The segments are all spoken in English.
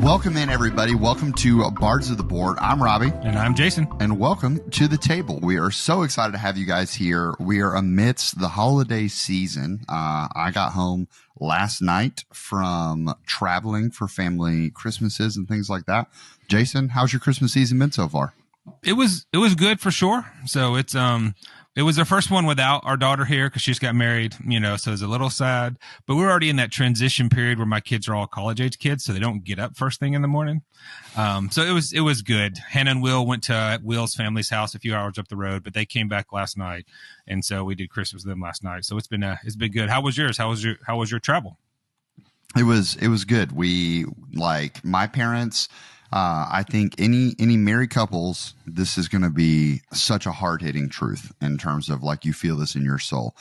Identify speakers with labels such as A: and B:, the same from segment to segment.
A: Welcome in, everybody. Welcome to Bards of the Board. I'm Robbie.
B: And I'm Jason.
A: And welcome to the table. We are so excited to have you guys here. We are amidst the holiday season. I got home last night from traveling for family Christmases and things like that. Jason, how's your Christmas season been so far?
B: It was good for sure. So it was our first one without our daughter here because she just got married, so it was a little sad. But we're already in that transition period where my kids are all college age kids, so they don't get up first thing in the morning. So it was good. Hannah and Will went to Will's family's house a few hours up the road, but they came back last night, and so we did Christmas with them last night. So it's been good. How was yours? How was your travel?
A: It was good. We my parents. I think any married couples, this is going to be such a hard-hitting truth in terms of you feel this in your soul.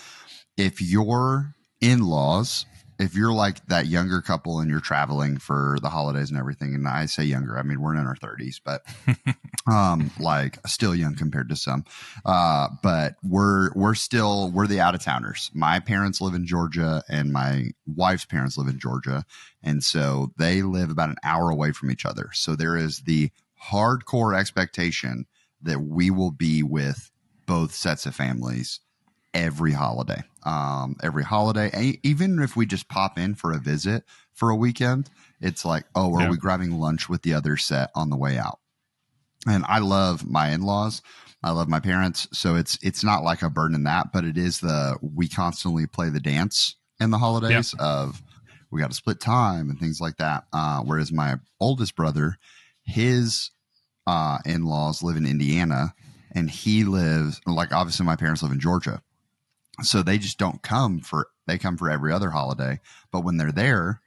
A: If your in-laws, if you're like that younger couple and you're traveling for the holidays and everything, and I say younger, I mean, we're in our 30s, but still young compared to some. But we're the out-of-towners. My parents live in Georgia and my wife's parents live in Georgia. And so they live about an hour away from each other. So there is the hardcore expectation that we will be with both sets of families every holiday. Even if we just pop in for a visit for a weekend, it's like, are we grabbing lunch with the other set on the way out? And I love my in-laws. I love my parents. So it's not like a burden in that, but it is we constantly play the dance in the holidays of we got to split time and things like that. Whereas my oldest brother, his in-laws live in Indiana, and he lives obviously my parents live in Georgia. So they just come for every other holiday. But when they're there,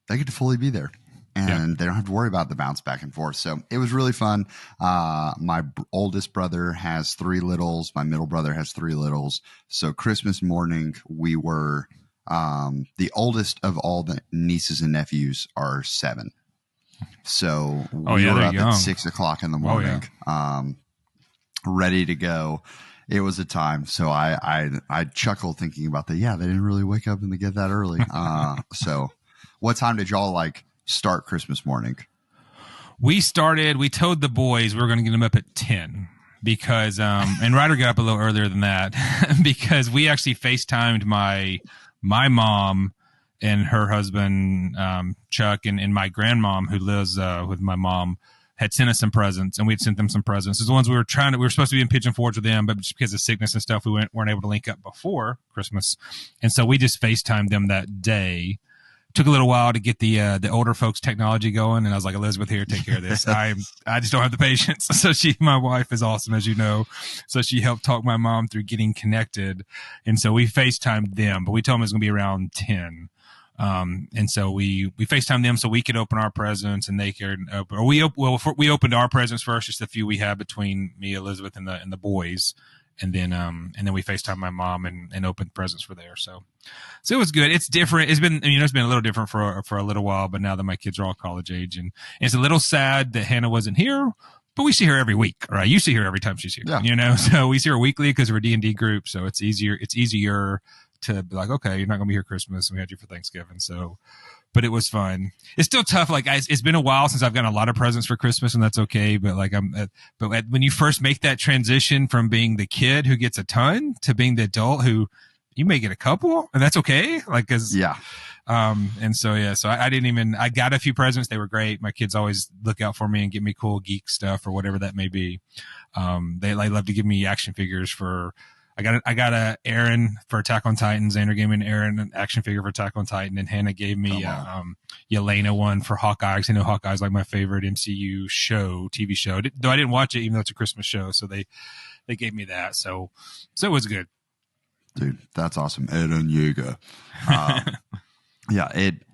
A: they get to fully be there. And they don't have to worry about the bounce back and forth. So it was really fun. My oldest brother has 3 littles. My middle brother has 3 littles. So Christmas morning, we were the oldest of all the nieces and nephews are 7. So we were up at 6 o'clock in the morning, ready to go. It was a time. So I chuckled thinking about they didn't really wake up and they get that early. So what time did y'all start Christmas morning?
B: We told the boys we were going to get them up at 10 because, and Ryder got up a little earlier than that because we actually FaceTimed my mom and her husband, Chuck, and my grandmom who lives with my mom had sent us some presents, and we'd sent them some presents. It's the ones we were supposed to be in Pigeon Forge with them, but just because of sickness and stuff, we weren't able to link up before Christmas. And so we just FaceTimed them that day. Took a little while to get the older folks technology going. And I was like, Elizabeth, here, take care of this. I just don't have the patience. So my wife is awesome, as you know. So she helped talk my mom through getting connected. And so we FaceTimed them, but we told them it was going to be around 10. And so we FaceTimed them so we could open our presents and they could open, or we opened our presents first, just the few we had between me, Elizabeth, and the boys. And then we FaceTimed my mom and opened presents for there. So it was good. It's different. It's been a little different for a little while, but now that my kids are all college age, and it's a little sad that Hannah wasn't here, but we see her every week, right? You see her every time she's here, so we see her weekly because we're a D&D group. So it's easier to be like, okay, you're not going to be here Christmas, and we had you for Thanksgiving. So, but it was fun. It's still tough. It's been a while since I've gotten a lot of presents for Christmas, and that's okay. But when you first make that transition from being the kid who gets a ton to being the adult who you may get a couple, and that's okay. So I got a few presents. They were great. My kids always look out for me and give me cool geek stuff or whatever that may be. They love to give me action figures for. I got a Aaron for Attack on Titan. Xander gave me an Aaron action figure for Attack on Titan, and Hannah gave me Yelena one for Hawkeye. Because I know Hawkeye's my favorite MCU TV show. Though I didn't watch it, even though it's a Christmas show. So they gave me that. So it was good.
A: Dude, that's awesome. Eren Yeager.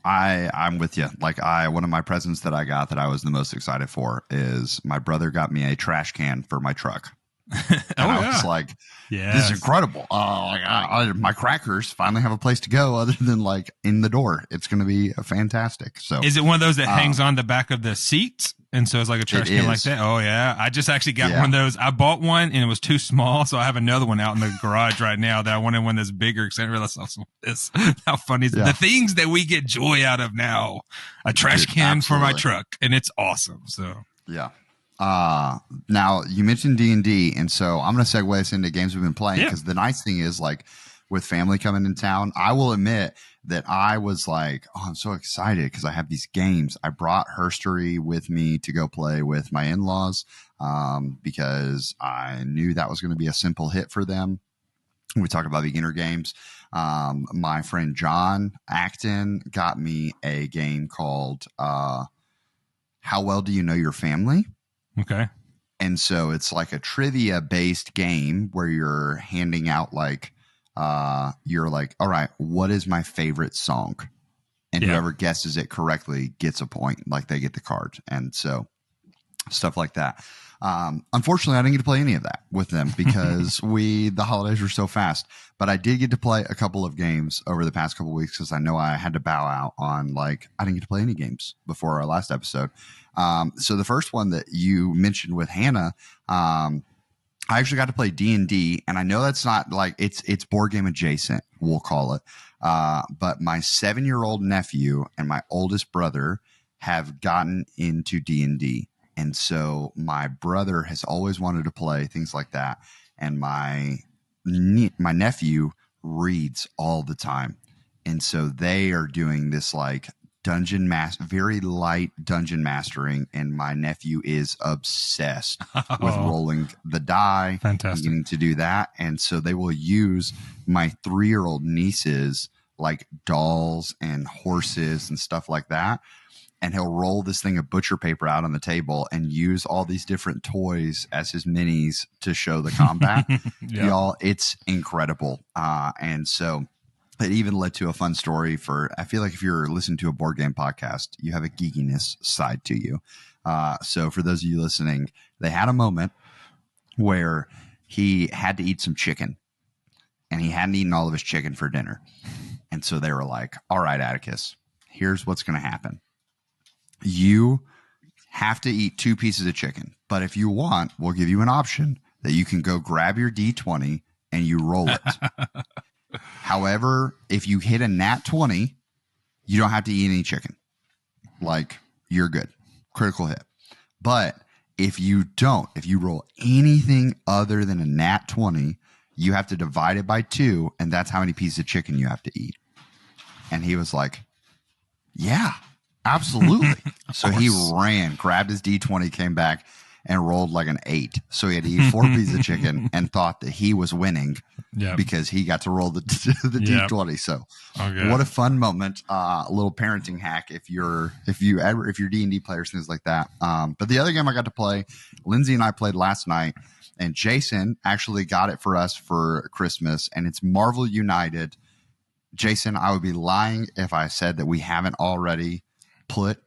A: I'm with you. One of my presents that I got that I was the most excited for is my brother got me a trash can for my truck. I was like, this is incredible. My crackers finally have a place to go other than in the door. It's going to be fantastic. So
B: is it one of those that hangs on the back of the seat And so it's like a trash can like that. Oh yeah. I just actually got one of those. I bought one and it was too small. So I have another one out in the garage right now that I wanted one that's bigger. Cause I didn't realize how funny is the things that we get joy out of now. A trash can for my truck, and it's awesome. So
A: yeah. Now you mentioned D&D, and so I'm going to segue us into games we've been playing, because the nice thing is, like, with family coming in town, I will admit that I was like, oh, I'm so excited because I have these games. I brought Herstory with me to go play with my in-laws, because I knew that was going to be a simple hit for them. We talked about beginner games. My friend John Acton got me a game called How Well Do You Know Your Family?
B: Okay.
A: And so it's like a trivia based game where you're handing out, like, you're like, all right, what is my favorite song? And whoever guesses it correctly gets a point, like they get the card. And so stuff like that. Unfortunately, I didn't get to play any of that with them because the holidays were so fast, but I did get to play a couple of games over the past couple of weeks, because I know I had to bow out on, like, I didn't get to play any games before our last episode. So the first one that you mentioned with Hannah, I actually got to play D&D, and I know that's not like it's board game adjacent, we'll call it. But my 7-year-old nephew and my oldest brother have gotten into D&D. And so my brother has always wanted to play things like that. And my nephew reads all the time. And so they are doing this, like, very light dungeon mastering, and my nephew is obsessed with rolling the die.
B: Fantastic.
A: And getting to do that. And so they will use my 3-year-old niece's, like, dolls and horses and stuff like that, and he'll roll this thing of butcher paper out on the table and use all these different toys as his minis to show the combat. Y'all, it's incredible. And so it even led to a fun story for, I feel like if you're listening to a board game podcast, you have a geekiness side to you. So for those of you listening, they had a moment where he had to eat some chicken, and he hadn't eaten all of his chicken for dinner. And so they were like, all right, Atticus, here's what's going to happen. You have to eat 2 pieces of chicken, but if you want, we'll give you an option that you can go grab your D20 and you roll it. However, if you hit a nat 20, you don't have to eat any chicken. Like, you're good. Critical hit. But if you roll anything other than a nat 20, you have to divide it by 2, and that's how many pieces of chicken you have to eat. And he was like, yeah, absolutely. So he ran, grabbed his D20, came back, and rolled like an 8. So he had to eat 4 pieces of chicken and thought that he was winning because he got to roll the D20. So what a fun moment. A little parenting hack if you're D&D players, things like that. But the other game I got to play, Lindsay and I played last night, and Jason actually got it for us for Christmas, and it's Marvel United. Jason, I would be lying if I said that we haven't already put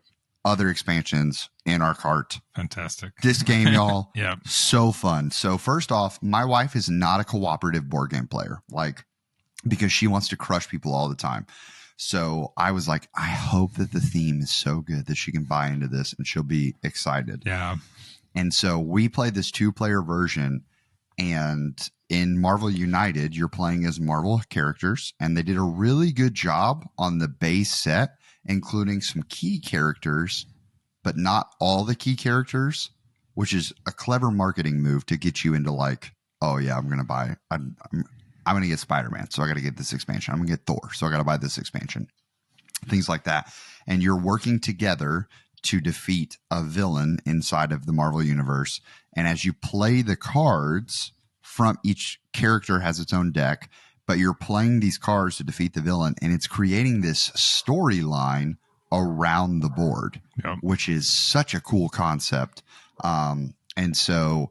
A: other expansions in our cart.
B: Fantastic.
A: This game, y'all, so fun. So first off, my wife is not a cooperative board game player, like, because she wants to crush people all the time. So I was like, I hope that the theme is so good that she can buy into this and she'll be excited.
B: Yeah.
A: And so we played this 2-player version, and in Marvel United, you're playing as Marvel characters, and they did a really good job on the base set, including some key characters, but not all the key characters, which is a clever marketing move to get you into, like, oh yeah, I'm going to get Spider-Man, so I got to get this expansion. I'm going to get Thor, so I got to buy this expansion. Things like that. And you're working together to defeat a villain inside of the Marvel universe. And as you play the cards, from each character has its own deck, but you're playing these cards to defeat the villain, and it's creating this storyline around the board, which is such a cool concept. And so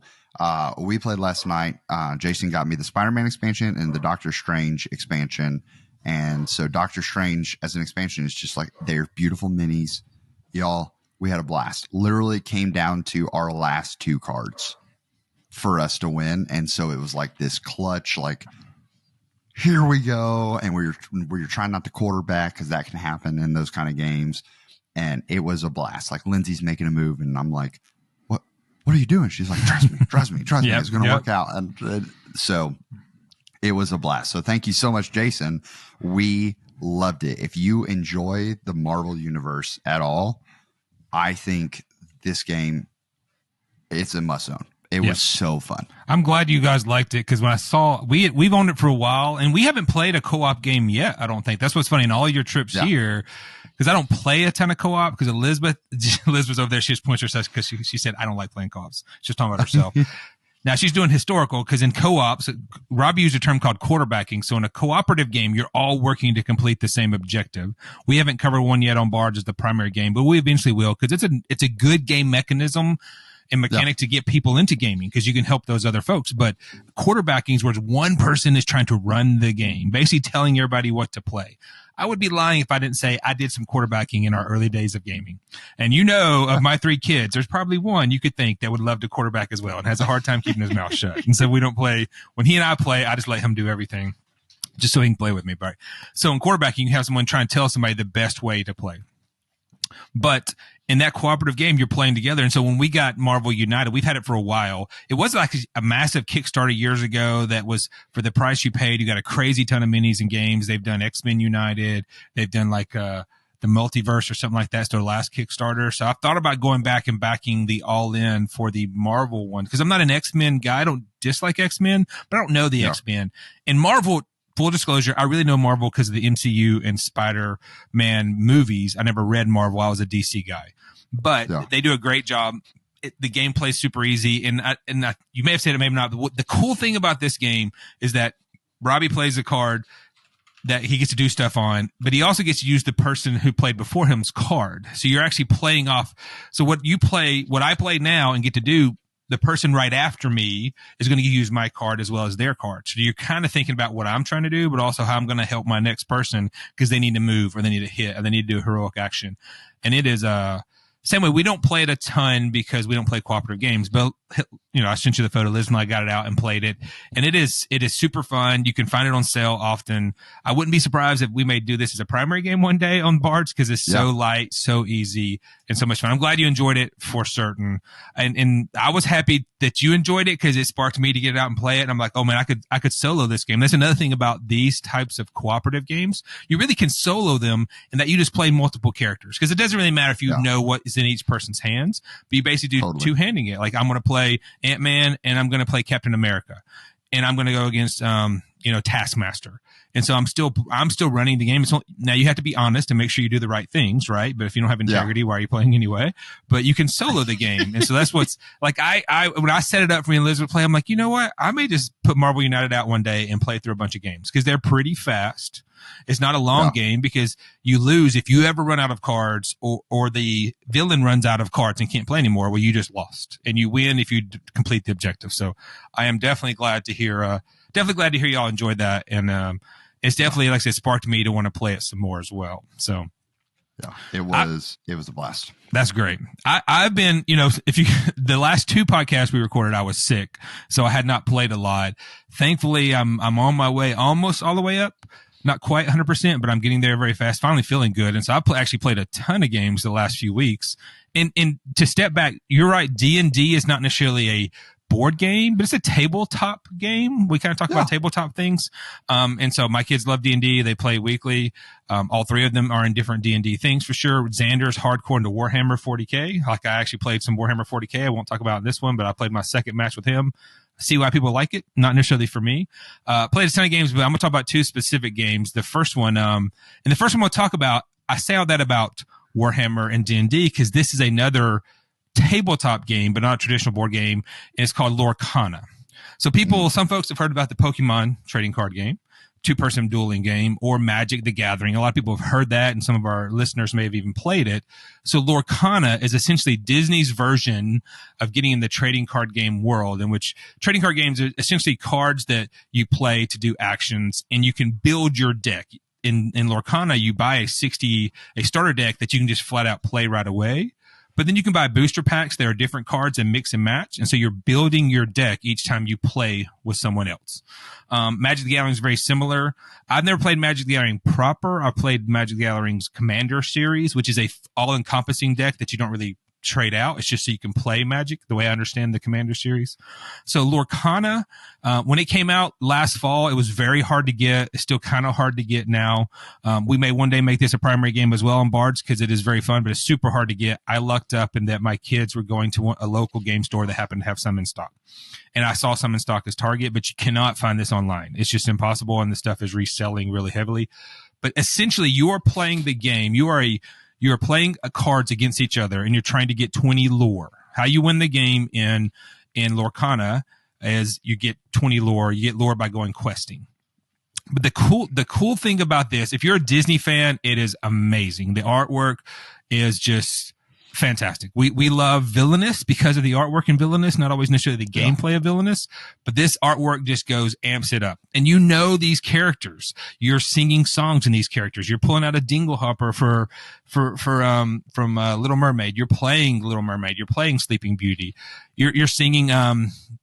A: we played last night. Jason got me the Spider-Man expansion and the Doctor Strange expansion. And so Doctor Strange as an expansion is just like, they're beautiful minis. Y'all, we had a blast. Literally came down to our last 2 cards for us to win. And so it was like this clutch, like, here we go. And we're trying not to quarterback, because that can happen in those kind of games. and it was a blast. Like Lindsay's making a move, and I'm like, "What are you doing?" She's like, "Trust me.
B: Yep,
A: It's going to work out." And so it was a blast. So thank you so much, Jason. We loved it. If you enjoy the Marvel universe at all, I think this game, it's a must own. It was so fun.
B: I'm glad you guys liked it, because when I saw we've owned it for a while, and we haven't played a co-op game yet. I don't think that's what's funny in all your trips here, because I don't play a ton of co-op. Because Elizabeth was over there. She just points herself because she said I don't like playing co-ops. She's talking about herself. Now she's doing historical, because in co-ops, Robbie used a term called quarterbacking. So in a cooperative game, you're all working to complete the same objective. We haven't covered one yet on Bards as the primary game, but we eventually will, because it's a good game mechanism and mechanic to get people into gaming, because you can help those other folks. But quarterbacking is where one person is trying to run the game, basically telling everybody what to play. I would be lying if I didn't say I did some quarterbacking in our early days of gaming. And of my 3 kids, there's probably one you could think that would love to quarterback as well and has a hard time keeping his mouth shut. And so we don't play. When he and I play, I just let him do everything just so he can play with me. But so in quarterbacking, you have someone trying to tell somebody the best way to play. But in that cooperative game, you're playing together. And so when we got Marvel United, we've had it for a while. It was like a massive Kickstarter years ago that was for the price you paid. You got a crazy ton of minis and games. They've done X-Men United. They've done like the multiverse or something like that. It's their last Kickstarter. So I've thought about going back and backing the all-in for the Marvel one, because I'm not an X-Men guy. I don't dislike X-Men, but I don't know the X-Men. And Marvel, full disclosure, I really know Marvel because of the MCU and Spider-Man movies. I never read Marvel. I was a DC guy. But they do a great job. The gameplay is super easy. And you may have said it, maybe not. But the cool thing about this game is that Robbie plays a card that he gets to do stuff on, but he also gets to use the person who played before him's card. So you're actually playing off. So what I play now and get to do, the person right after me is going to use my card as well as their card. So you're kind of thinking about what I'm trying to do, but also how I'm going to help my next person, because they need to move, or they need to hit, or they need to do a heroic action. And it is same way. We don't play it a ton because we don't play cooperative games, but I sent you the photo. Liz and I got it out and played it, and it is super fun. You can find it on sale often. I wouldn't be surprised if we may do this as a primary game one day on Bards, because it's so light, so easy, and so much fun. I'm glad you enjoyed it for certain, and I was happy that you enjoyed it, because it sparked me to get it out and play it. And I'm like, oh man, I could solo this game. That's another thing about these types of cooperative games. You really can solo them, in that you just play multiple characters, because it doesn't really matter if you know what is in each person's hands, but you basically do two-handing it. Like, I'm going to play Ant-Man, and I'm going to play Captain America, and I'm going to go against Taskmaster. And so I'm still running the game. Now you have to be honest and make sure you do the right things, right? But if you don't have integrity, why are you playing anyway? But you can solo the game. And so that's what's like, when I set it up for me and Liz would play, I'm like, you know what? I may just put Marvel United out one day and play through a bunch of games, because they're pretty fast. It's not a long game, because you lose if you ever run out of cards, or the villain runs out of cards and can't play anymore. Well, you just lost, and you win if you complete the objective. So I am definitely glad to hear y'all enjoyed that. And, it's definitely, like I said, sparked me to want to play it some more as well. So
A: yeah, it was a blast.
B: That's great. I've been, the last 2 podcasts we recorded, I was sick, so I had not played a lot. Thankfully, I'm on my way, almost all the way up. Not quite 100%, but I'm getting there very fast. Finally feeling good. And so I actually played a ton of games the last few weeks. And to step back, you're right. D&D is not necessarily a board game, but it's a tabletop game. We kind of talk about tabletop things. And so my kids love D&D. They play weekly. All 3 of them are in different D&D things for sure. Xander's hardcore into Warhammer 40K. Like, I actually played some Warhammer 40K. I won't talk about this one, but I played my second match with him. See why people like it. Not necessarily for me. Played a ton of games, but I'm going to talk about 2 specific games. The first one, and the first one we'll talk about, I say all that about Warhammer and D&D because this is another tabletop game, but not a traditional board game. And it's called Lorcana. So some folks have heard about the Pokemon trading card game, 2-person dueling game, or Magic the Gathering. A lot of people have heard that, and some of our listeners may have even played it. So Lorcana is essentially Disney's version of getting in the trading card game world, in which trading card games are essentially cards that you play to do actions, and you can build your deck. In Lorcana, you buy a starter deck that you can just flat out play right away. But then you can buy booster packs. There are different cards and mix and match. And so you're building your deck each time you play with someone else. Magic the Gathering is very similar. I've never played Magic the Gathering proper. I've played Magic the Gathering's Commander series, which is a all-encompassing deck that you don't really trade out. It's just so you can play Magic the way I understand the Commander series. So Lorcana, when it came out last fall, it was very hard to get. It's still kind of hard to get now. We may one day make this a primary game as well on Bards because it is very fun, but it's super hard to get. I lucked up in that my kids were going to a local game store that happened to have some in stock. And I saw some in stock as Target, but you cannot find this online. It's just impossible, and the stuff is reselling really heavily. But essentially, you are playing the game. You are playing cards against each other, and you're trying to get 20 lore. How you win the game in Lorcana is you get 20 lore. You get lore by going questing. But the cool thing about this, if you're a Disney fan, it is amazing. The artwork is just fantastic. We love Villainous because of the artwork in Villainous, not always necessarily the gameplay of Villainous, but this artwork just amps it up. And you know these characters. You're singing songs in these characters. You're pulling out a Dinglehopper from Little Mermaid. You're playing Little Mermaid. You're playing Sleeping Beauty. You're singing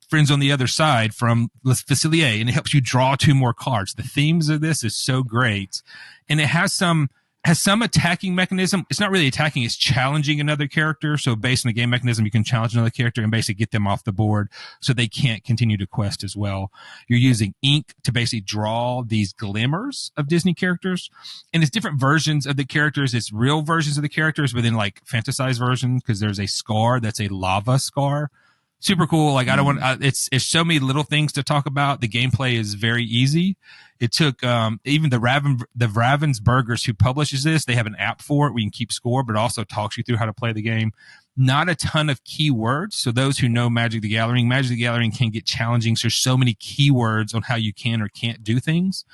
B: Friends on the Other Side from Les Facilier, and it helps you draw 2 more cards. The themes of this is so great, and it has some attacking mechanism. It's not really attacking, it's challenging another character. So based on the game mechanism, you can challenge another character and basically get them off the board so they can't continue to quest as well. You're using ink to basically draw these glimmers of Disney characters. And it's different versions of the characters. It's real versions of the characters, but then like fantasized versions, because there's a scar that's a lava scar. Super cool. Like, I don't want, it's so many little things to talk about. The gameplay is very easy. It took, even the Ravensburgers who publishes this, they have an app for it where you can keep score, but it also talks you through how to play the game. Not a ton of keywords. So those who know Magic the Gathering can get challenging. So there's so many keywords on how you can or can't do things.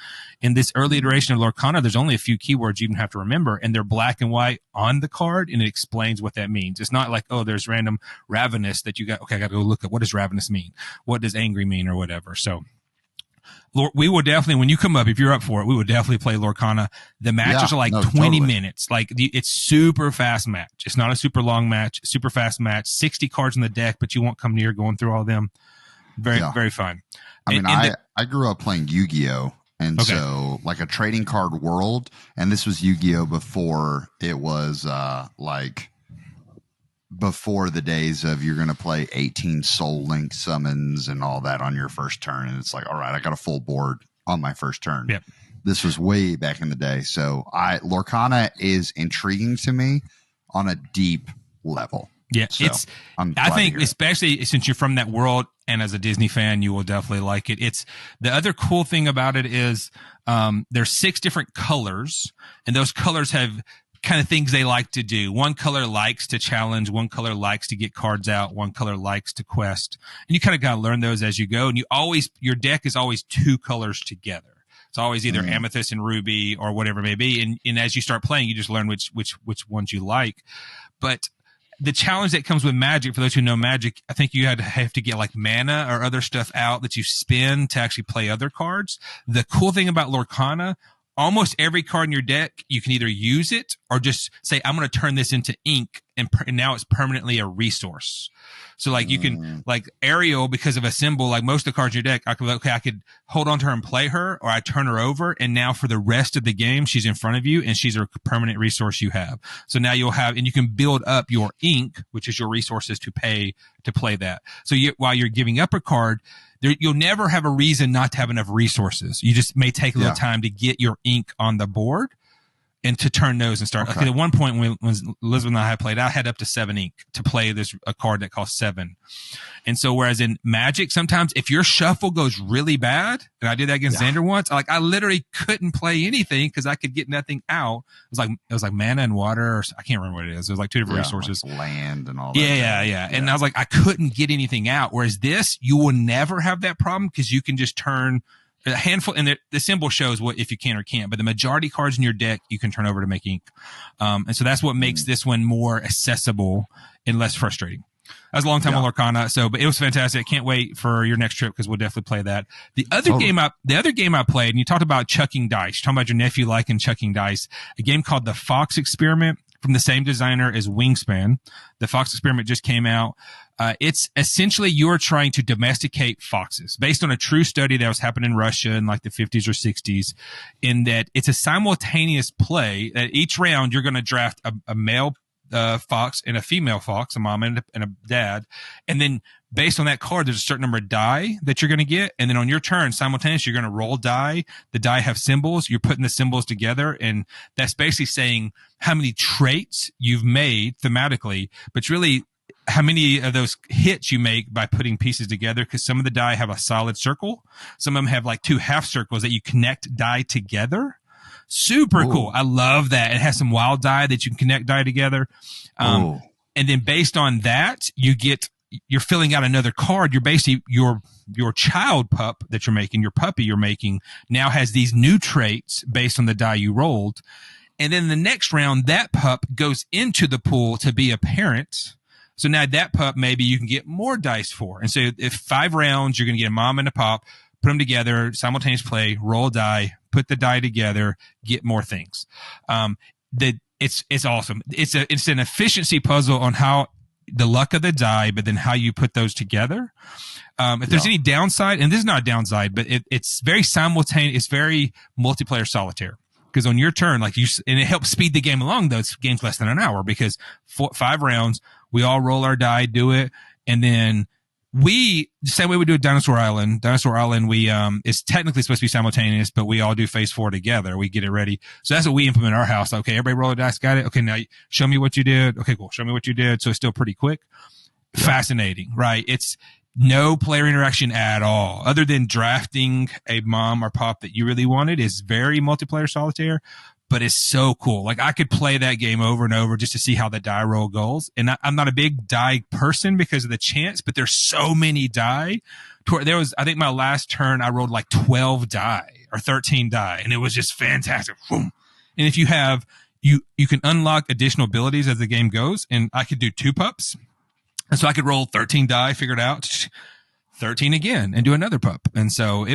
B: In this early iteration of Lorcana, there's only a few keywords you even have to remember, and they're black and white on the card, and it explains what that means. It's not like, oh, there's random ravenous that you got, okay, I got to go look at what does ravenous mean? What does angry mean or whatever? So we will definitely, when you come up, if you're up for it, we would definitely play Lorcana. The matches are like 20 totally. Minutes. Like, it's super fast match. It's not a super long match, super fast match, 60 cards in the deck, but you won't come near going through all of them. Very fun.
A: I grew up playing Yu-Gi-Oh! And so like a trading card world, and this was Yu-Gi-Oh! Before it was before the days of you're going to play 18 Soul Link summons and all that on your first turn. And it's like, all right, I got a full board on my first turn. Yep. This was way back in the day. So Lorcana is intriguing to me on a deep level.
B: Yeah. So I think especially since you're from that world and as a Disney fan, you will definitely like it. It's the other cool thing about it is, there's 6 different colors, and those colors have kind of things they like to do. One color likes to challenge, one color likes to get cards out, one color likes to quest. And you kind of got to learn those as you go. And your deck is always 2 colors together. It's always either amethyst and ruby or whatever it may be. And as you start playing, you just learn which ones you like. But the challenge that comes with Magic, for those who know Magic, I think you have to get like mana or other stuff out that you spin to actually play other cards. The cool thing about Lorcana, almost every card in your deck, you can either use it or just say, I'm going to turn this into ink, and now it's permanently a resource. So like you can, like Ariel, because of a symbol, like most of the cards in your deck, I could hold on to her and play her, or I turn her over, and now for the rest of the game, she's in front of you and she's a permanent resource you have. So now you'll have, and you can build up your ink, which is your resources to pay to play that. So while you're giving up a card, you'll never have a reason not to have enough resources. You just may take a little time to get your ink on the board and to turn those and start. Okay, at one point when Elizabeth and I played, I had up to 7 ink to play a card that cost 7. And so whereas in Magic, sometimes if your shuffle goes really bad, and I did that against Xander once, I literally couldn't play anything because I could get nothing out. It was like mana and water, or I can't remember what it is. It was like 2 different resources. Like land and all that. Yeah. And I was like, I couldn't get anything out. Whereas this, you will never have that problem because you can just turn a handful, and the symbol shows what if you can or can't, but the majority of cards in your deck you can turn over to make ink. And so that's what makes this one more accessible and less frustrating. That was a long time on Lorcana, but it was fantastic. I can't wait for your next trip because we'll definitely play that. The other game I played, and you talked about chucking dice. You're talking about your nephew liking chucking dice. A game called The Fox Experiment from the same designer as Wingspan. The Fox Experiment just came out. It's essentially you're trying to domesticate foxes based on a true study that was happening in Russia in like the 50s or 60s, in that it's a simultaneous play. At each round, you're going to draft a male fox and a female fox, a mom and a dad. And then based on that card, there's a certain number of die that you're going to get. And then on your turn, simultaneously, you're going to roll die. The die have symbols. You're putting the symbols together. And that's basically saying how many traits you've made thematically, but it's really how many of those hits you make by putting pieces together. Cause some of the die have a solid circle. Some of them have like 2 half circles that you connect die together. Super cool. I love that. It has some wild die that you can connect die together. And then based on that, you're filling out another card. You're basically your child pup that you're making, your puppy you're making now has these new traits based on the die you rolled. And then the next round, that pup goes into the pool to be a parent. So now that pup, maybe you can get more dice for. And so if 5 rounds, you're going to get a mom and a pop, put them together, simultaneous play, roll die, put the die together, get more things. It's awesome. It's an efficiency puzzle on how the luck of the die, but then how you put those together. If there's any downside, and this is not a downside, but it's very simultaneous. It's very multiplayer solitaire. Because on your turn, and it helps speed the game along, though. It's game's less than an hour because 5 rounds, we all roll our die, do it. And then the same way we do at Dinosaur Island, is technically supposed to be simultaneous, but we all do phase 4 together. We get it ready. So that's what we implement in our house. Okay, everybody roll a dice, got it? Okay, now show me what you did. Okay, cool. Show me what you did. So it's still pretty quick. Yeah. Fascinating, right? It's no player interaction at all, other than drafting a mom or pop that you really wanted. Is very multiplayer solitaire, but it's so cool. Like I could play that game over and over just to see how the die roll goes. And I'm not a big die person because of the chance, but there's so many die. I think my last turn, I rolled like 12 die or 13 die, and it was just fantastic. Boom. And if you have, you can unlock additional abilities as the game goes. And I could do 2 pups. And so I could roll 13 die, figure it out, 13 again, and do another pup. And so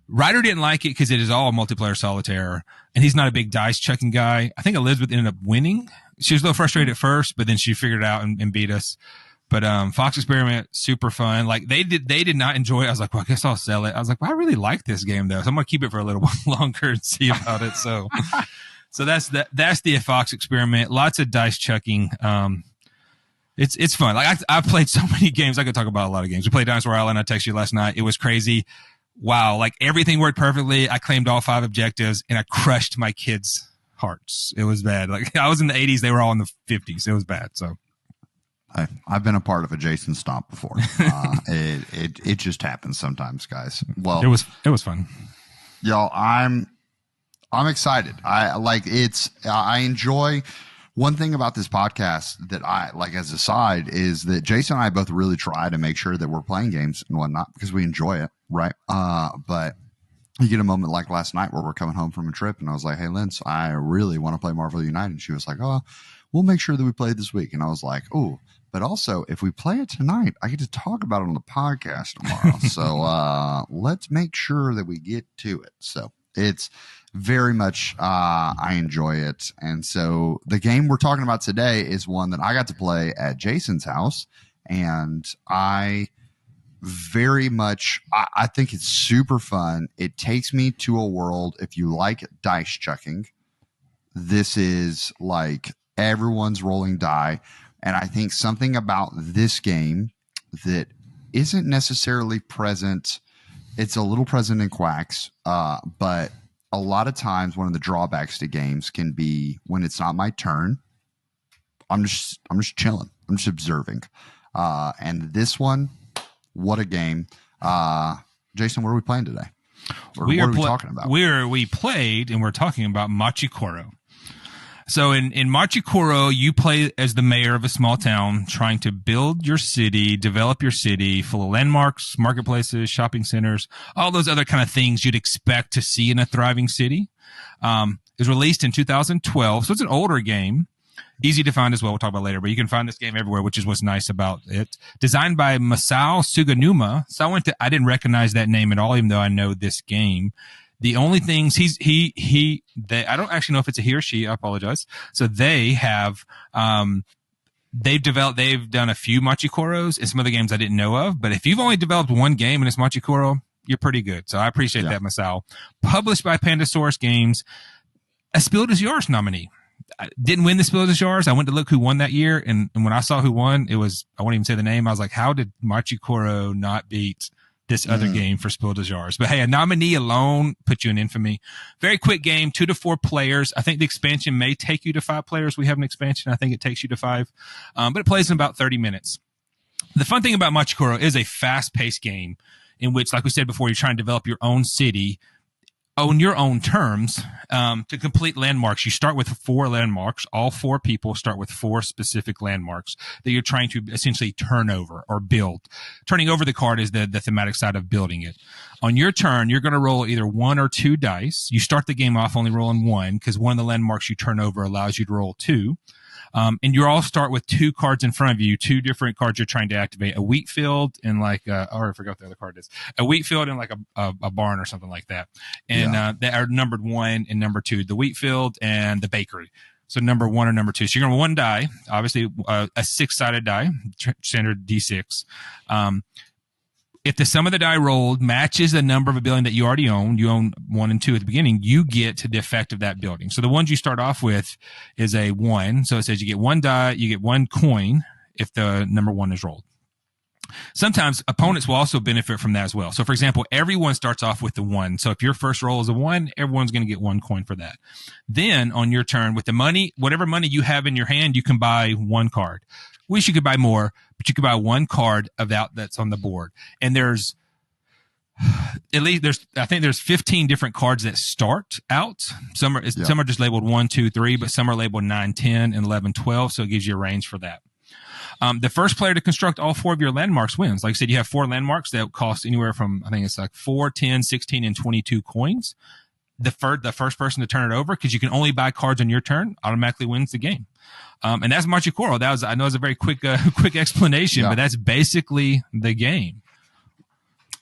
B: Ryder didn't like it because it is all multiplayer solitaire, and he's not a big dice checking guy. I think Elizabeth ended up winning. She was a little frustrated at first, but then she figured it out and beat us. But Fox Experiment, super fun. Like they did not enjoy it. I was like, well, I guess I'll sell it. I was like, well, I really like this game though, so I'm gonna keep it for a little while longer and see about it. So that's the Fox Experiment. Lots of dice checking. It's fun. Like I've played so many games. I could talk about a lot of games. We played Dinosaur Island. I texted you last night. It was crazy. Wow. Like everything worked perfectly. I claimed all 5 objectives and I crushed my kids' hearts. It was bad. Like I was in the 80s. They were all in the 50s. It was bad. So
A: I've been a part of a Jason stomp before. It just happens sometimes, guys. Well,
B: it was fun.
A: Y'all, I'm excited. I enjoy. One thing about this podcast that I like as a side is that Jason and I both really try to make sure that we're playing games and whatnot because we enjoy it, right? But you get a moment like last night where we're coming home from a trip and I was like, hey, Linz, I really want to play Marvel United. And she was like, oh, we'll make sure that we play this week. And I was like, oh, but also if we play it tonight, I get to talk about it on the podcast tomorrow. So let's make sure that we get to it. So it's very much, I enjoy it. And so the game we're talking about today is one that I got to play at Jason's house. And I very much, I think it's super fun. It takes me to a world. If you like dice checking, this is like everyone's rolling die. And I think something about this game that isn't necessarily present. It's a little present in Quacks, but a lot of times one of the drawbacks to games can be when it's not my turn, I'm just chilling. I'm just observing. And this one, what a game. Jason, what are we playing today? What are we talking about?
B: We played and we're talking about Machi Koro. So in Machi Koro, you play as the mayor of a small town trying to build your city, develop your city full of landmarks, marketplaces, shopping centers, all those other kind of things you'd expect to see in a thriving city. It was released in 2012, so it's an older game. Easy to find as well. We'll talk about it later, but you can find this game everywhere, which is what's nice about it. Designed by Masao Suganuma. So I didn't recognize that name at all, even though I know this game. The only things they, I don't actually know if it's a he or she. I apologize. So they have, they've done a few Machi Koros and some other games I didn't know of. But if you've only developed one game and it's Machi Koro, you're pretty good. So I appreciate that, Masao. Published by Pandasaurus Games, a Spiel des Jahres nominee. I didn't win the Spiel des Jahres. I went to look who won that year. And when I saw who won, it was, I won't even say the name. I was like, how did Machi Koro not beat this other game for Spiel des Jahres? But hey, a nominee alone put you in infamy. Very quick game, 2 to 4 players. I think the expansion may take you to 5 players. We have an expansion. I think it takes you to 5. But it plays in about 30 minutes. The fun thing about Machi Koro is a fast-paced game in which, like we said before, you're trying to develop your own city on your own terms. To complete landmarks, you start with 4 landmarks. All 4 people start with 4 specific landmarks that you're trying to essentially turn over or build. Turning over the card is the thematic side of building it. On your turn, you're going to roll either 1 or 2 dice. You start the game off only rolling 1 because one of the landmarks you turn over allows you to roll 2. And you all start with 2 cards in front of you, 2 different cards you're trying to activate. A wheat field and I forgot what the other card is. A wheat field and like a barn or something like that. And they are numbered 1 and number 2, the wheat field and the bakery. So number 1 or number 2. So you're going to 1 die, obviously a 6-sided die, standard D6. If the sum of the die rolled matches the number of a building that you already own, you own 1 and 2 at the beginning, you get the effect of that building. So the ones you start off with is a 1. So it says you get 1 die, you get 1 coin if the number 1 is rolled. Sometimes opponents will also benefit from that as well. So for example, everyone starts off with the 1. So if your first roll is a 1, everyone's going to get 1 coin for that. Then on your turn with the money, whatever money you have in your hand, you can buy 1 card. Wish you could buy more, but you could buy 1 card of that that's on the board. And there's 15 different cards that start out. Some are just labeled 1, 2, 3, but some are labeled 9, 10, and 11, 12. So it gives you a range for that. The first player to construct all 4 of your landmarks wins. Like I said, you have 4 landmarks that cost anywhere from, I think it's like 4, 10, 16, and 22 coins. The first person to turn it over, because you can only buy cards on your turn, automatically wins the game. And that's Machi Koro. I know it's a very quick explanation, but that's basically the game.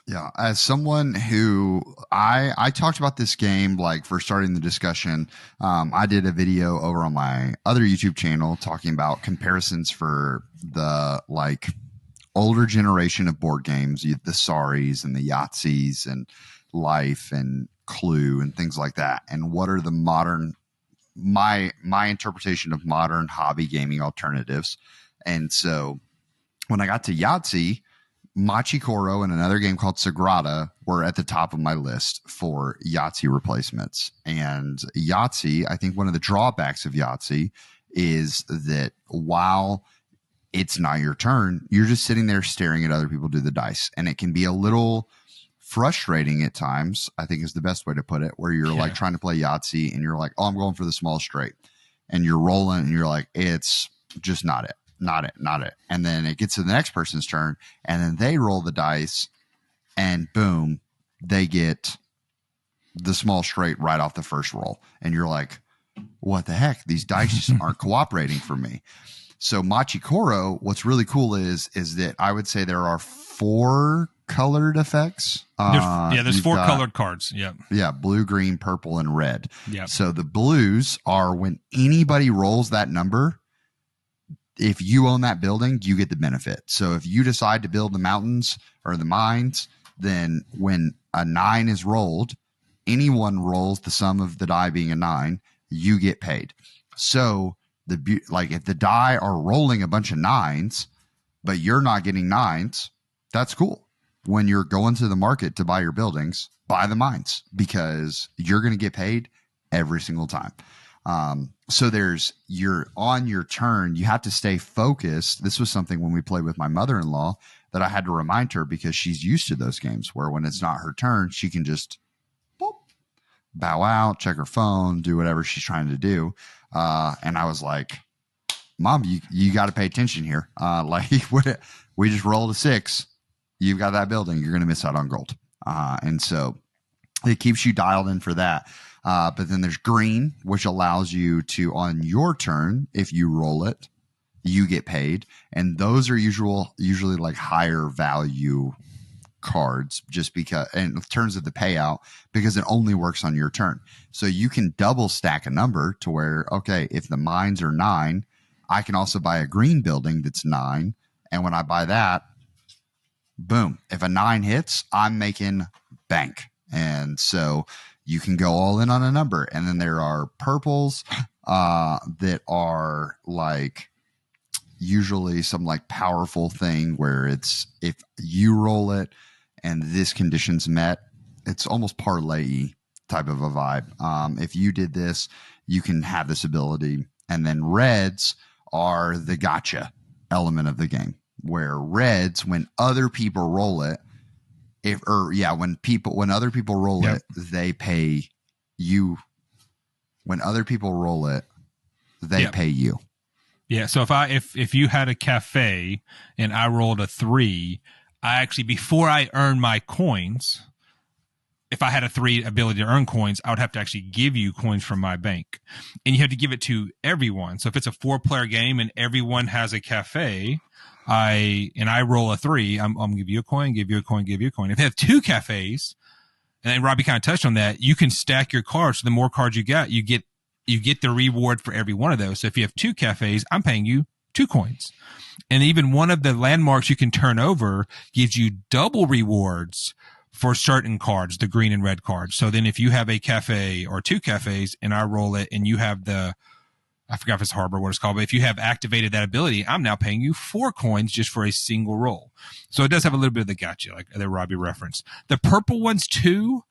A: Yeah. As someone who I talked about this game, like for starting the discussion, I did a video over on my other YouTube channel talking about comparisons for the like older generation of board games, the Saris and the Yahtzees and Life and Clue and things like that. And what are the modern, my interpretation of modern hobby gaming alternatives. And so when I got to Yahtzee, Machi Koro and another game called Sagrada were at the top of my list for Yahtzee replacements. And Yahtzee, I think one of the drawbacks of Yahtzee is that while it's not your turn, you're just sitting there staring at other people do the dice. And it can be a little frustrating at times, I think is the best way to put it, where you're like trying to play Yahtzee and you're like, oh, I'm going for the small straight. And you're rolling and you're like, it's just not it. And then it gets to the next person's turn and then they roll the dice and boom, they get the small straight right off the first roll. And you're like, what the heck? These dice just aren't cooperating for me. So Machi Koro, what's really cool is that I would say there are 4 colored effects.
B: There's 4 colored cards.
A: Yeah. Blue, green, purple, and red.
B: Yeah.
A: So the blues are when anybody rolls that number, if you own that building, you get the benefit. So if you decide to build the mountains or the mines, then when a 9 is rolled, anyone rolls the sum of the die being a 9, you get paid. So if the die are rolling a bunch of 9s, but you're not getting 9s, that's cool. When you're going to the market to buy your buildings, buy the mines because you're going to get paid every single time. So you're on your turn. You have to stay focused. This was something when we played with my mother-in-law that I had to remind her because she's used to those games where when it's not her turn, she can just bow out, check her phone, do whatever she's trying to do. And I was like, Mom, you got to pay attention here. We just rolled a 6. You've got that building. You're going to miss out on gold. And so it keeps you dialed in for that. But then there's green, which allows you to, on your turn, if you roll it, you get paid. And those are usually like higher value cards just because, and in terms of the payout, because it only works on your turn. So you can double stack a number to where, okay, if the mines are 9, I can also buy a green building that's 9. And when I buy that, boom, if a 9 hits, I'm making bank. And so you can go all in on a number. And then there are purples that are like usually some like powerful thing where it's if you roll it and this condition's met, it's almost parlay type of a vibe. If you did this, you can have this ability. And then reds are the gotcha element of the game, where reds, when other people roll it, when other people roll it, they pay you. When other people roll it, they pay you.
B: Yeah. So if you had a cafe and I rolled a 3, I actually, before I earn my coins, if I had a 3 ability to earn coins, I would have to actually give you coins from my bank, and you have to give it to everyone. So if it's a 4-player game and everyone has a cafe, I roll a 3, I'm gonna give you a coin, give you a coin, give you a coin. If you have 2 cafes, and then Robbie kind of touched on that, you can stack your cards. So the more cards you got, you get the reward for every one of those. So if you have 2 cafes, I'm paying you 2 coins. And even one of the landmarks you can turn over gives you double rewards for certain cards, the green and red cards. So then if you have a cafe or 2 cafes and I roll it and you have I forgot if it's harbor, what it's called, but if you have activated that ability, I'm now paying you 4 coins just for a single roll. So it does have a little bit of the gotcha, like that Robbie referenced. The purple ones too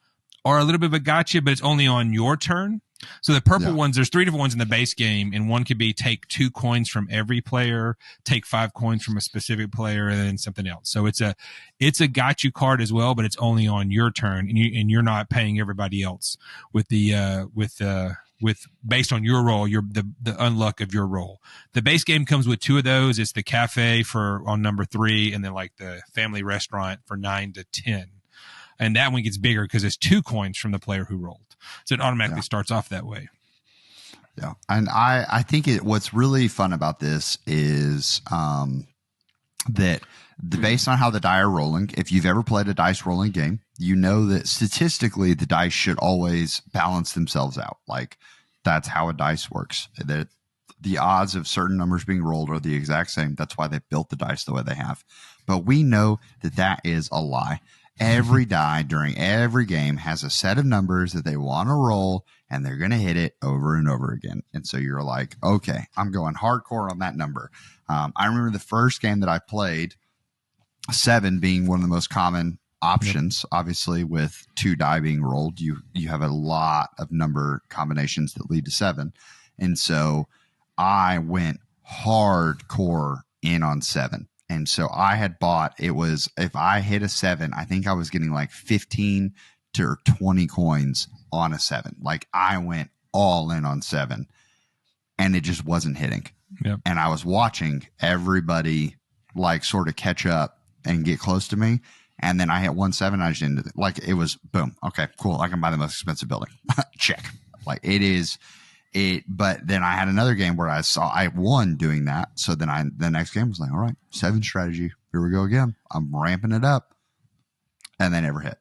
B: are a little bit of a gotcha, but it's only on your turn. So the purple ones, there's 3 different ones in the base game, and one could be take 2 coins from every player, take 5 coins from a specific player, and then something else. So it's a gotcha card as well, but it's only on your turn, and you're not paying everybody else with based on your roll, the unluck of your roll. The base game comes with 2 of those. It's the cafe on number 3, and then like the family restaurant for 9 to 10. And that one gets bigger because it's 2 coins from the player who rolled. So it automatically starts off that way.
A: Yeah. And I think what's really fun about this is that based on how the die are rolling, if you've ever played a dice rolling game, you know that statistically the dice should always balance themselves out. Like that's how a dice works. That the odds of certain numbers being rolled are the exact same. That's why they built the dice the way they have. But we know that is a lie. Every die during every game has a set of numbers that they want to roll, and they're going to hit it over and over again. And so you're like, okay, I'm going hardcore on that number. I remember the first game that I played, 7 being one of the most common options. Obviously, with 2 die being rolled, you have a lot of number combinations that lead to 7. And so I went hardcore in on 7. And so I had bought, if I hit a 7, I think I was getting like 15 to 20 coins on a 7. Like I went all in on 7 and it just wasn't hitting.
B: Yep.
A: And I was watching everybody like sort of catch up and get close to me. And then I hit 1-7. I just ended it. Like it was boom. Okay, cool. I can buy the most expensive building. Check. Like it is. But then I had another game where I won doing that. So then the next game was like, all right, 7 strategy. Here we go again. I'm ramping it up. And they never hit.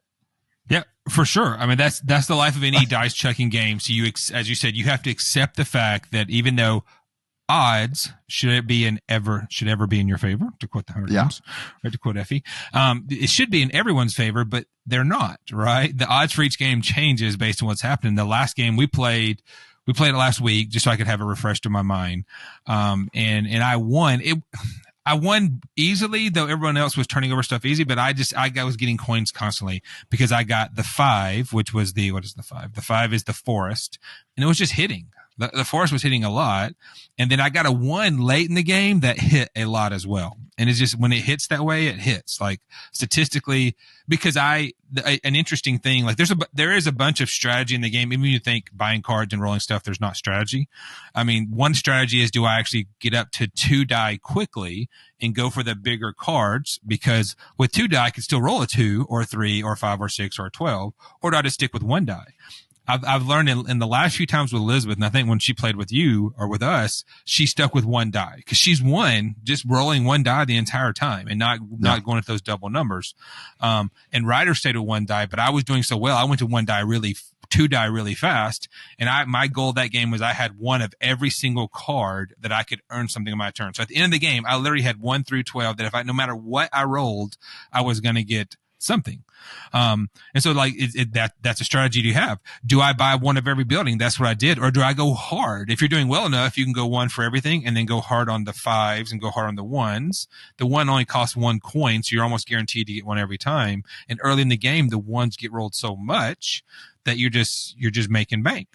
B: Yeah, for sure. I mean, that's the life of any dice checking game. So as you said, you have to accept the fact that even though odds should ever be in your favor, to quote the 100 Games, right, to quote Effie, it should be in everyone's favor, but they're not, right? The odds for each game changes based on what's happening. The last game we played it last week just so I could have it refreshed in my mind. And I won. I won easily, though everyone else was turning over stuff easy, but I was getting coins constantly because I got the 5, which was what is the 5? The 5 is the forest, and it was just hitting. The forest was hitting a lot. And then I got a 1 late in the game that hit a lot as well. And it's just when it hits that way, it hits like statistically, because an interesting thing, like there is a bunch of strategy in the game. Even when you think buying cards and rolling stuff, there's not strategy. I mean, one strategy is, do I actually get up to 2 die quickly and go for the bigger cards? Because with 2 die, I can still roll a 2 or a 3 or a 5 or 6 or a 12, or do I just stick with 1 die? I've learned in the last few times with Elizabeth, and I think when she played with you or with us, she stuck with one die because she's just rolling one die the entire time and not going at those double numbers. And Ryder stayed with one die, but I was doing so well. I went to two die really fast. And my goal that game was I had one of every single card that I could earn something on my turn. So at the end of the game, I literally had 1 through 12 that no matter what I rolled, I was going to get something. And so like that's a strategy you have. Do I buy one of every building? That's what I did. Or do I go hard? If you're doing well enough, you can go one for everything and then go hard on the 5s and go hard on the 1s. The 1 only costs 1 coin, so you're almost guaranteed to get one every time. And early in the game, the 1s get rolled so much that you're just making bank,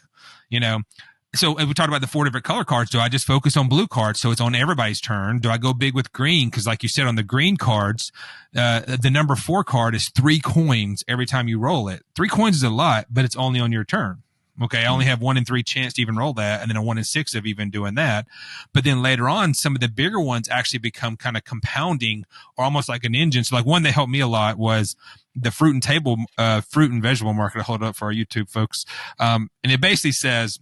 B: So we talked about the 4 different color cards. Do I just focus on blue cards so it's on everybody's turn? Do I go big with green? Because like you said, on the green cards, the number 4 card is 3 coins every time you roll it. 3 coins is a lot, but it's only on your turn. Okay, I only have 1 in 3 chance to even roll that, and then a 1 in 6 of even doing that. But then later on, some of the bigger ones actually become kind of compounding or almost like an engine. So like one that helped me a lot was the fruit and vegetable market. I'll hold it up for our YouTube folks. And it basically says,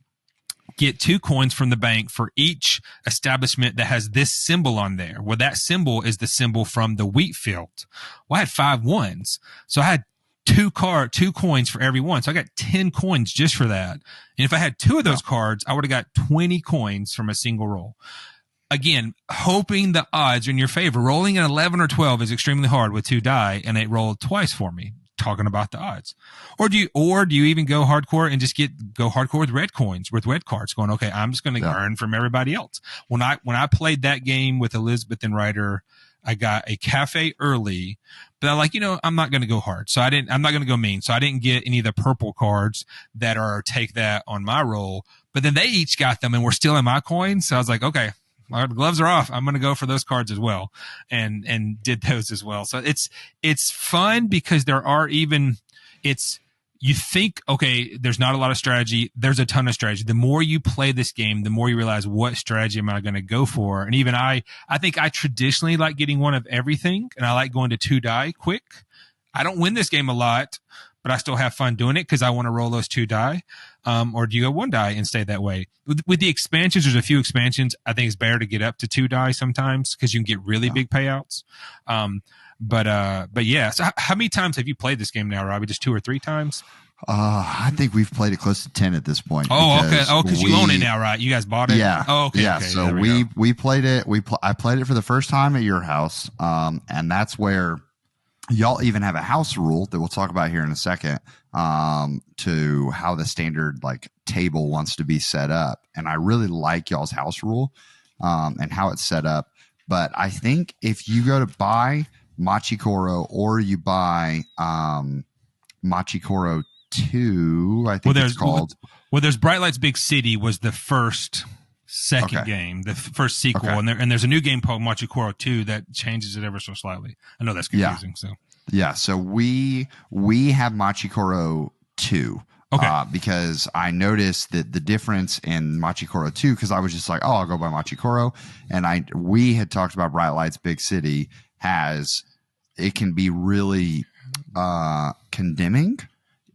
B: get 2 coins from the bank for each establishment that has this symbol on there. Well, that symbol is the symbol from the wheat field. Well, I had 5 1s. So I had 2 coins for every one. So I got 10 coins just for that. And if I had 2 of those cards, I would have got 20 coins from a single roll. Again, hoping the odds are in your favor. Rolling an 11 or 12 is extremely hard with 2 die, and it rolled twice for me. Talking about the odds. Or do you even go hardcore and just go hardcore with red coins, with red cards, going, okay, I'm just going to earn from everybody else. When I played that game with Elizabeth and Ryder, I got a cafe early, but I'm like, I'm not going to go hard. So I'm not going to go mean. So I didn't get any of the purple cards that are take that on my roll, but then they each got them and were still in my coins. So I was like, okay, my gloves are off. I'm going to go for those cards as well, and did those as well. So it's fun because you think, okay, there's not a lot of strategy. There's a ton of strategy. The more you play this game, the more you realize what strategy am I going to go for. And even I think I traditionally like getting one of everything, and I like going to 2 die quick. I don't win this game a lot, but I still have fun doing it because I want to roll those 2 die. Or do you go 1 die and stay that way? With the expansions, there's a few expansions. I think it's better to get up to 2 die sometimes because you can get really big payouts. But yeah. So how many times have you played this game now, Robbie? Just 2 or 3 times?
A: I think we've played it close to 10 at this point.
B: Oh, okay. Oh, because you own it now, right? You guys bought it?
A: Yeah.
B: Oh, okay.
A: Yeah.
B: Okay.
A: So we played it. I played it for the first time at your house. And that's where y'all even have a house rule that we'll talk about here in a second, to how the standard like table wants to be set up. And I really like y'all's house rule, and how it's set up. But I think if you go to buy Machi Koro or you buy, Machi Koro 2, I think it's called.
B: Well, there's Bright Lights Big City was the second game, the first sequel, and there's a new game called Machi Koro 2 that changes it ever so slightly. I know that's confusing.
A: So we have Machi Koro 2. Okay. Because I noticed that the difference in Machi Koro 2, because I was just like, I'll go buy Machi Koro, and we had talked about Bright Lights Big City it can be really condemning.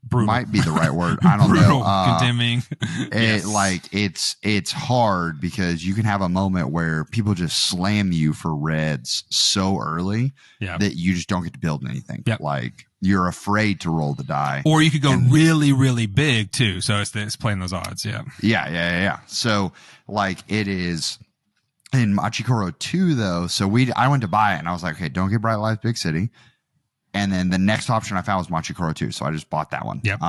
A: Brutal. Might be the right word. I don't know.
B: Condemning.
A: It's hard because you can have a moment where people just slam you for reds so early that you just don't get to build anything. Yep. Like you're afraid to roll the die.
B: Or you could go really, really big too. So it's playing those odds. Yeah.
A: Yeah. So like it is in Machi Koro 2 though. So I went to buy it and I was like, okay, don't get Bright Lights Big City. And then the next option I found was Machi Koro 2. So I just bought that one.
B: Yep.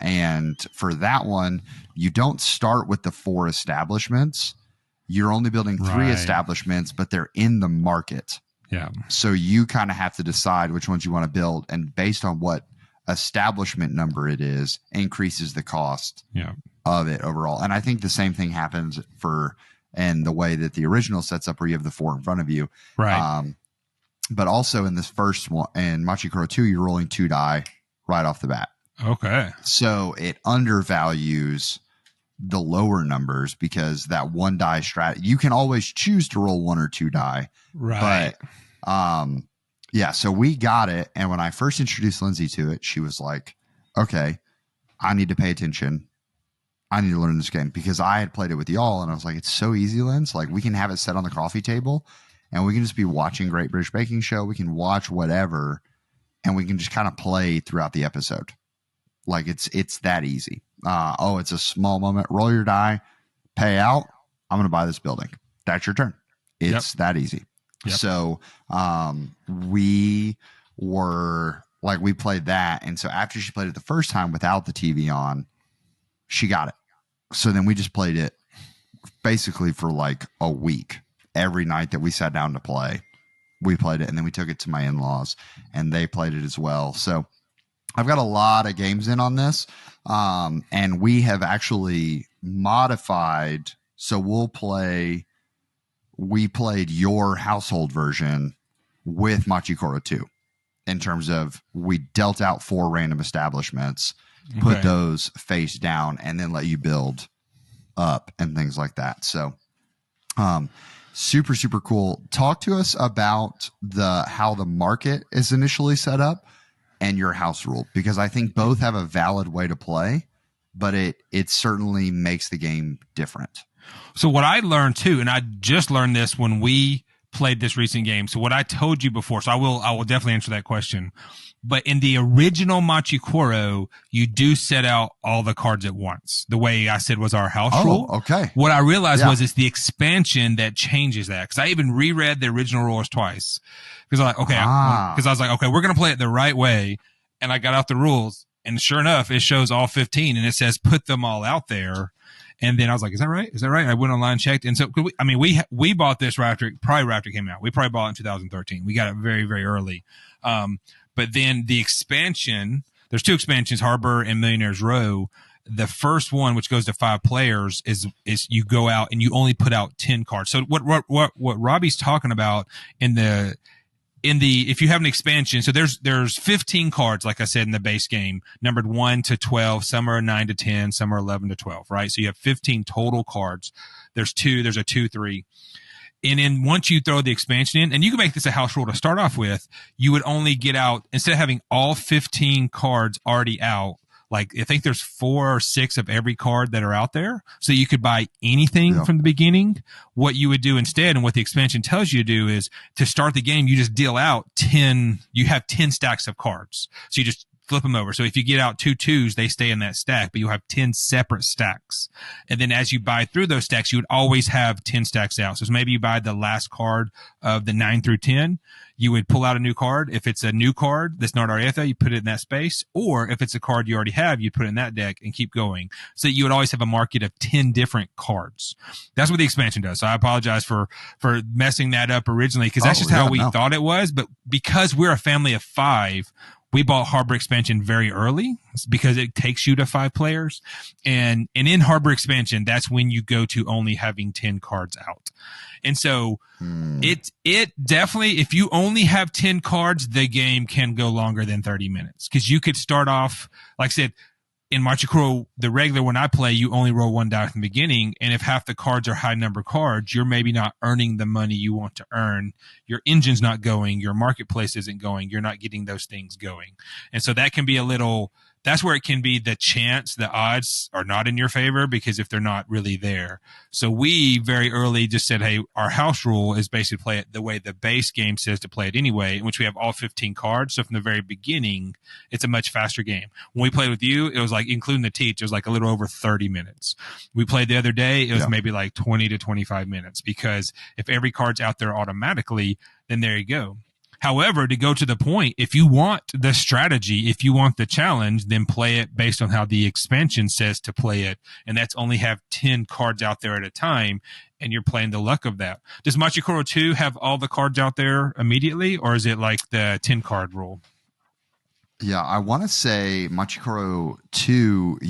A: And for that one, you don't start with the 4 establishments. You're only building 3 establishments, but they're in the market.
B: Yeah.
A: So you kind of have to decide which ones you want to build. And based on what establishment number it is, increases the cost of it overall. And I think the same thing happens and the way that the original sets up where you have the 4 in front of you.
B: Right.
A: But also in this first one, in Machi Koro 2, you're rolling 2 die right off the bat.
B: Okay.
A: So it undervalues the lower numbers because that 1 die strat, you can always choose to roll 1 or 2 die.
B: Right.
A: But so we got it. And when I first introduced Lindsay to it, she was like, okay, I need to pay attention I need to learn this game, because I had played it with y'all and I was like, it's so easy, Lens. Like, we can have it set on the coffee table and we can just be watching Great British Baking Show. We can watch whatever and we can just kind of play throughout the episode. Like, it's that easy. It's a small moment. Roll your die, pay out. I'm going to buy this building. That's your turn. It's that easy. Yep. So we played that. And so after she played it the first time without the TV on, she got it. So then we just played it basically for like a week. Every night that we sat down to play, we played it. And then we took it to my in-laws and they played it as well. So I've got a lot of games in on this. And we have actually modified. So we played your household version with Machi Koro 2, in terms of we dealt out 4 random establishments, put those face down, and then let you build up and things like that. So super, super cool. Talk to us about how the market is initially set up and your house rule, because I think both have a valid way to play, but it certainly makes the game different.
B: So what I learned too, and I just learned this when we played this recent game. So what I told you before, so I will definitely answer that question. But in the original Machi Koro, you do set out all the cards at once. The way I said was our house rule.
A: Okay.
B: What I realized was it's the expansion that changes that. Because I even reread the original rules twice. Because I was like, okay, we're going to play it the right way. And I got out the rules. And sure enough, it shows all 15 and it says put them all out there. And then I was like, is that right? Is that right? I went online and checked. And so, we bought this right after it came out. We probably bought it in 2013. We got it very, very early. But then the expansion, there's 2 expansions, Harbor and Millionaire's Row. The first one, which goes to 5 players, is you go out and you only put out 10 cards. So what Robbie's talking about if you have an expansion, so there's 15 cards, like I said, in the base game, numbered 1 to 12, some are 9 to 10, some are 11 to 12, right? So you have 15 total cards. There's a 2, 3. And then once you throw the expansion in, and you can make this a house rule to start off with, you would only get out, instead of having all 15 cards already out, like I think there's 4 or 6 of every card that are out there. So you could buy anything from the beginning. What you would do instead, and what the expansion tells you to do, is to start the game, you just deal out 10, you have 10 stacks of cards. So you just flip them over. So if you get out 2 2s, they stay in that stack, but you'll have 10 separate stacks. And then as you buy through those stacks, you would always have 10 stacks out. So maybe you buy the last card of the 9 through 10. You would pull out a new card. If it's a new card that's not already there, you put it in that space. Or if it's a card you already have, you put it in that deck and keep going. So you would always have a market of 10 different cards. That's what the expansion does. So I apologize for messing that up originally, because that's just how we thought it was. But because we're a family of 5, we bought Harbor expansion very early because it takes you to 5 players. And in Harbor expansion, that's when you go to only having 10 cards out. And so it definitely, if you only have 10 cards, the game can go longer than 30 minutes. Because you could start off, like I said, in Machi Koro, the regular when I play, you only roll 1 die from the beginning. And if half the cards are high number cards, you're maybe not earning the money you want to earn. Your engine's not going. Your marketplace isn't going. You're not getting those things going. And so that can be that's where it can be the odds are not in your favor, because if they're not really there. So we very early just said, hey, our house rule is basically play it the way the base game says to play it anyway, in which we have all 15 cards. So from the very beginning, it's a much faster game. When we played with you, it was like, including the teach, it was like a little over 30 minutes. We played the other day, it was maybe like 20 to 25 minutes, because if every card's out there automatically, then there you go. However, to go to the point, if you want the strategy, if you want the challenge, then play it based on how the expansion says to play it. And that's only have 10 cards out there at a time. And you're playing the luck of that. Does Machi Koro 2 have all the cards out there immediately? Or is it like the 10 card rule?
A: Yeah, I want to say Machi Koro 2,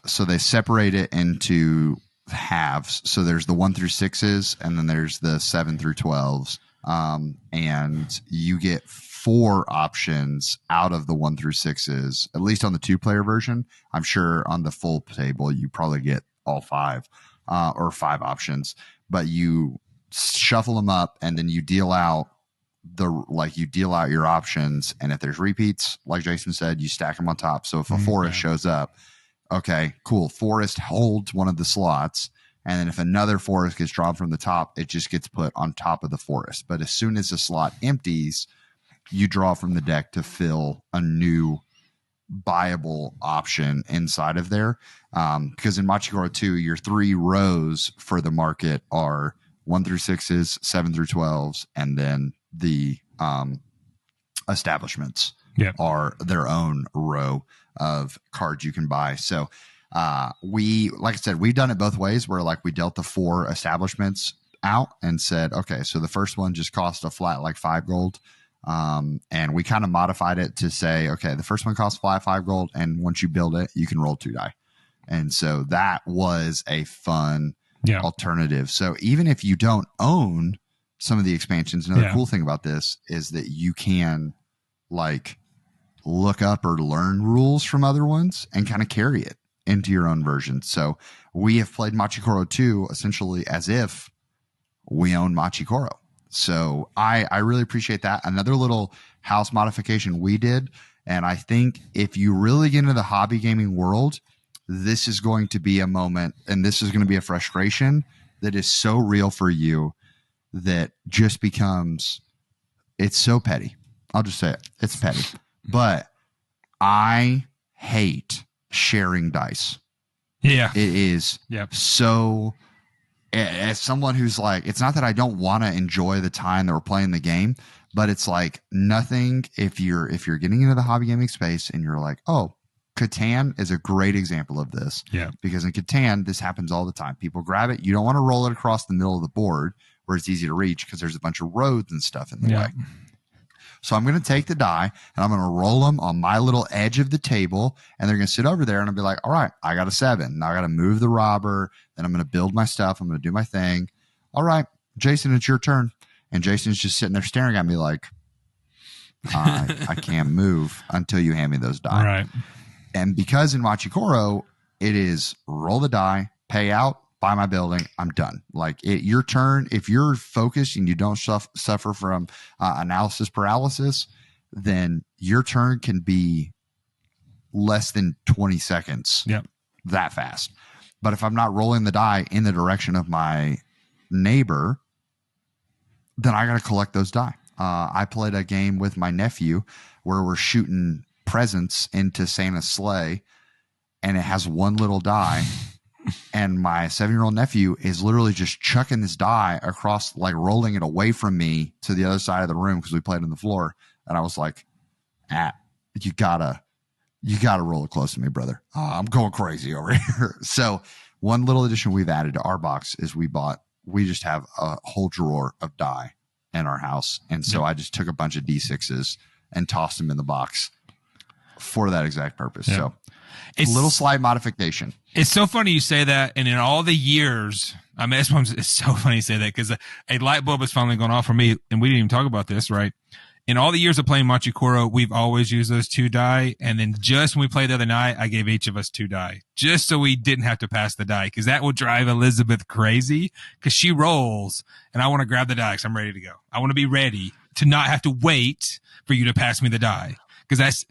A: so they separate it into halves. So there's the 1 through 6s, and then there's the 7 through 12s. And you get 4 options out of the 1 through 6s, at least on the 2-player version. I'm sure on the full table, you probably get all 5, or 5 options, but you shuffle them up and then you deal out your options. And if there's repeats, like Jason said, you stack them on top. So if a forest shows up, okay, cool. Forest holds one of the slots. And then if another forest gets drawn from the top, it just gets put on top of the forest. But as soon as the slot empties, you draw from the deck to fill a new buyable option inside of there. Because in Machi Koro 2, your 3 rows for the market are 1 through 6s, 7 through 12s, and then the establishments are their own row of cards you can buy. So like I said, we've done it both ways where like we dealt the 4 establishments out and said, okay, so the first one just cost a flat like 5 gold. And we kind of modified it to say, okay, the first one costs flat 5 gold. And once you build it, you can roll 2 die. And so that was a fun alternative. So even if you don't own some of the expansions, another cool thing about this is that you can like look up or learn rules from other ones and kind of carry it into your own version. So we have played Machi Koro 2 essentially as if we own Machi Koro. So I really appreciate that. Another little house modification we did, and I think if you really get into the hobby gaming world, this is going to be a moment, and this is going to be a frustration that is so real for you that just becomes, it's so petty. I'll just say it. It's petty. But I hate sharing dice.
B: Yeah.
A: It is so, as someone who's like, it's not that I don't want to enjoy the time that we're playing the game, but it's like nothing. If you're getting into the hobby gaming space and you're like, oh, Catan is a great example of this. Yeah. Because in Catan, this happens all the time. People grab it. You don't want to roll it across the middle of the board where it's easy to reach because there's a bunch of roads and stuff in the way. So I'm going to take the die and I'm going to roll them on my little edge of the table, and they're going to sit over there and I'll be like, all right, I got a 7. Now I got to move the robber. Then I'm going to build my stuff. I'm going to do my thing. All right, Jason, it's your turn. And Jason's just sitting there staring at me like, I can't move until you hand me those die.
B: All right. And
A: because in Machi Koro, it is roll the die, pay out, buy my building, I'm done. Like your turn, if you're focused and you don't suffer from analysis paralysis, then your turn can be less than 20 seconds.
B: Yep.
A: That fast. But if I'm not rolling the die in the direction of my neighbor, then I got to collect those die. I played a game with my nephew where we're shooting presents into Santa's sleigh, and it has one little die. And my 7-year-old nephew is literally just chucking this die across, like rolling it away from me to the other side of the room because we played on the floor. And I was like, you gotta roll it close to me, brother. I'm going crazy over here. So one little addition we've added to our box is we just have a whole drawer of die in our house. And so I just took a bunch of D6s and tossed them in the box for that exact purpose. Yeah. So it's a little slight modification.
B: It's so funny you say that. And in all the years, I mean, it's so funny you say that because a light bulb has finally gone off for me. And we didn't even talk about this, right? In all the years of playing Machi Koro, we've always used those 2 die. And then just when we played the other night, I gave each of us 2 die just so we didn't have to pass the die, because that would drive Elizabeth crazy because she rolls and I want to grab the die because I'm ready to go. I want to be ready to not have to wait for you to pass me the die, because that's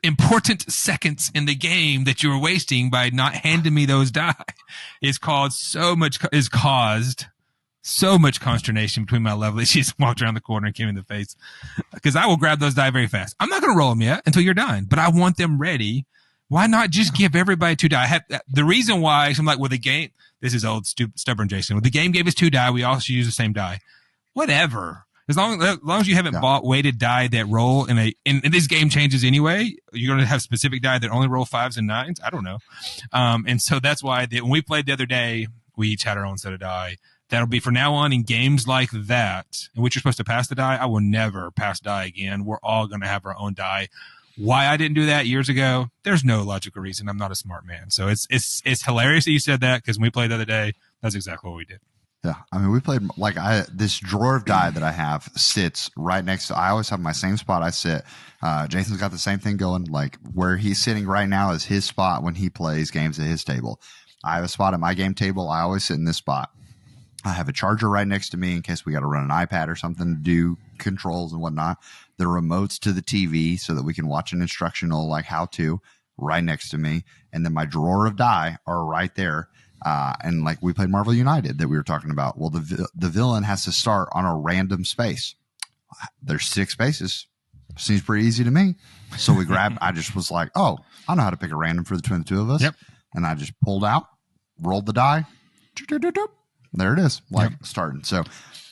B: important seconds in the game that you were wasting by not handing me those die is caused so much consternation between my lovely. She just walked around the corner and came in the face, because I will grab those die very fast. I'm not going to roll them yet until you're done, but I want them ready. Why not just give everybody 2 die? The reason why, so I'm like, with the game, this is old, stubborn Jason. When the game gave us 2 die, we all should use the same die. Whatever. As long as you haven't bought weighted die that roll in this game changes anyway, you're going to have specific die that only roll 5s and 9s. I don't know. And so that's why when we played the other day, we each had our own set of die. That'll be for now on in games like that, in which you're supposed to pass the die. I will never pass die again. We're all going to have our own die. Why I didn't do that years ago, there's no logical reason. I'm not a smart man. So it's hilarious that you said that, because when we played the other day, that's exactly what we did.
A: Yeah, I mean, we played this drawer of die that I have sits right next to. I always have my same spot I sit. Jason's got the same thing going. Like where he's sitting right now is his spot when he plays games at his table. I have a spot at my game table. I always sit in this spot. I have a charger right next to me in case we got to run an iPad or something to do controls and whatnot. The remotes to the TV so that we can watch an instructional like how to right next to me, and then my drawer of die are right there. And like we played Marvel United that we were talking about. Well, the villain has to start on a random space. There's 6 spaces. Seems pretty easy to me. So we grabbed, I just was like, oh, I know how to pick a random between the 2 of us.
B: Yep.
A: And I just pulled out, rolled the die. There it is. Like starting. So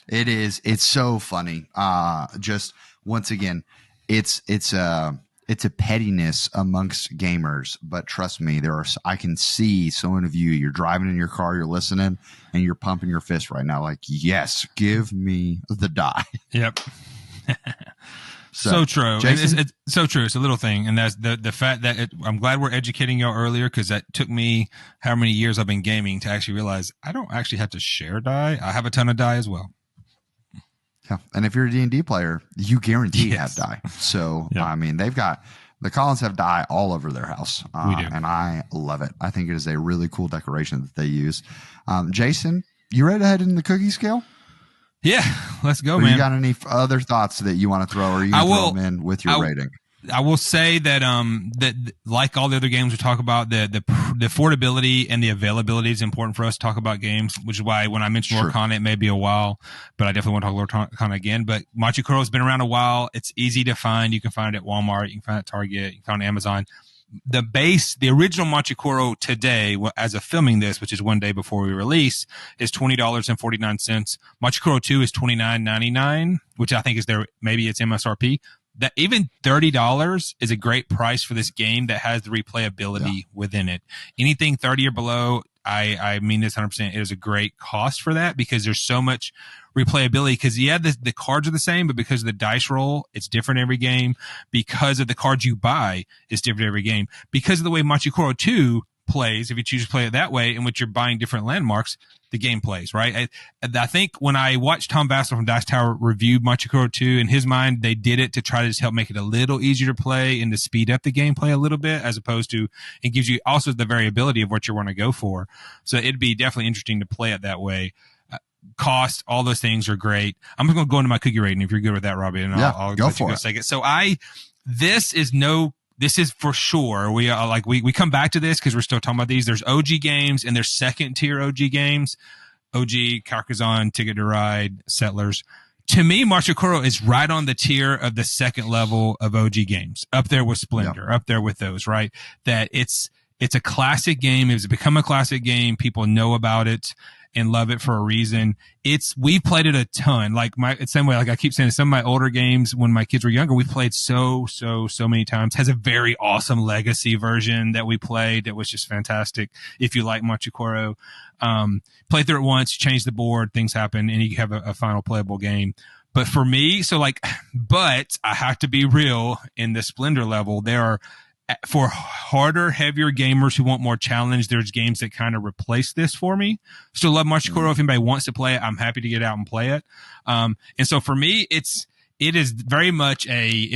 A: it's so funny. Just once again, it's a pettiness amongst gamers, but trust me, I can see so many of you, you're driving in your car, you're listening, and you're pumping your fist right now. Like, yes, give me the die.
B: Yep. So true. It's so true. It's a little thing. And that's the fact that I'm glad we're educating y'all earlier, because that took me how many years I've been gaming to actually realize I don't actually have to share die. I have a ton of die as well.
A: Yeah. And if you're a D&D player, you guarantee have die. So, I mean, the Collins have die all over their house.
B: We do.
A: And I love it. I think it is a really cool decoration that they use. Jason, you ready to head in the cookie scale?
B: Yeah, let's go, man.
A: You got any other thoughts that you want to throw, or you can throw them in with your rating?
B: I will say that that like all the other games we talk about, the affordability and the availability is important for us to talk about games, which is why when I mentioned Lorcana, it may be a while, but I definitely want to talk Lorcana again. But Machi Koro has been around a while. It's easy to find. You can find it at Walmart. You can find it at Target. You can find it on Amazon. The original Machi Koro today, as of filming this, which is one day before we release, is $20.49. Machi Koro 2 is $29.99, which I think is maybe it's MSRP. That even $30 is a great price for this game that has the replayability within it. Anything 30 or below, I mean this 100%, it is a great cost for that, because there's so much replayability. Because the cards are the same, but because of the dice roll, it's different every game. Because of the cards you buy, it's different every game. Because of the way Machi Koro 2 plays, if you choose to play it that way, in which you're buying different landmarks, the game plays, right? I think when I watched Tom Vassell from Dice Tower review Machi Koro 2, in his mind, they did it to try to just help make it a little easier to play and to speed up the gameplay a little bit, as opposed to, it gives you also the variability of what you want to go for. So it'd be definitely interesting to play it that way. Cost, all those things are great. I'm just going to go into my cookie rating if you're good with that, Robbie, and I'll
A: go
B: let
A: for
B: you go
A: it.
B: second. So this is for sure. We are we come back to this because we're still talking about these. There's OG games and there's second tier OG games. OG, Carcassonne, Ticket to Ride, Settlers. To me, Machi Koro is right on the tier of the second level of OG games, up there with Splendor, up there with those, right? That it's a classic game. It's become a classic game. People know about it and love it for a reason. We've played it a ton. Like same way, like I keep saying, some of my older games when my kids were younger, we played so many times. Has a very awesome legacy version that we played that was just fantastic. If you like Machi Koro, play through it once, change the board, things happen, and you have a final playable game. But for me, but I have to be real, in the Splendor level, there are, for harder, heavier gamers who want more challenge, there's games that kind of replace this for me. Still love Machi Koro. If anybody wants to play it, I'm happy to get out and play it. And so for me, it is very much a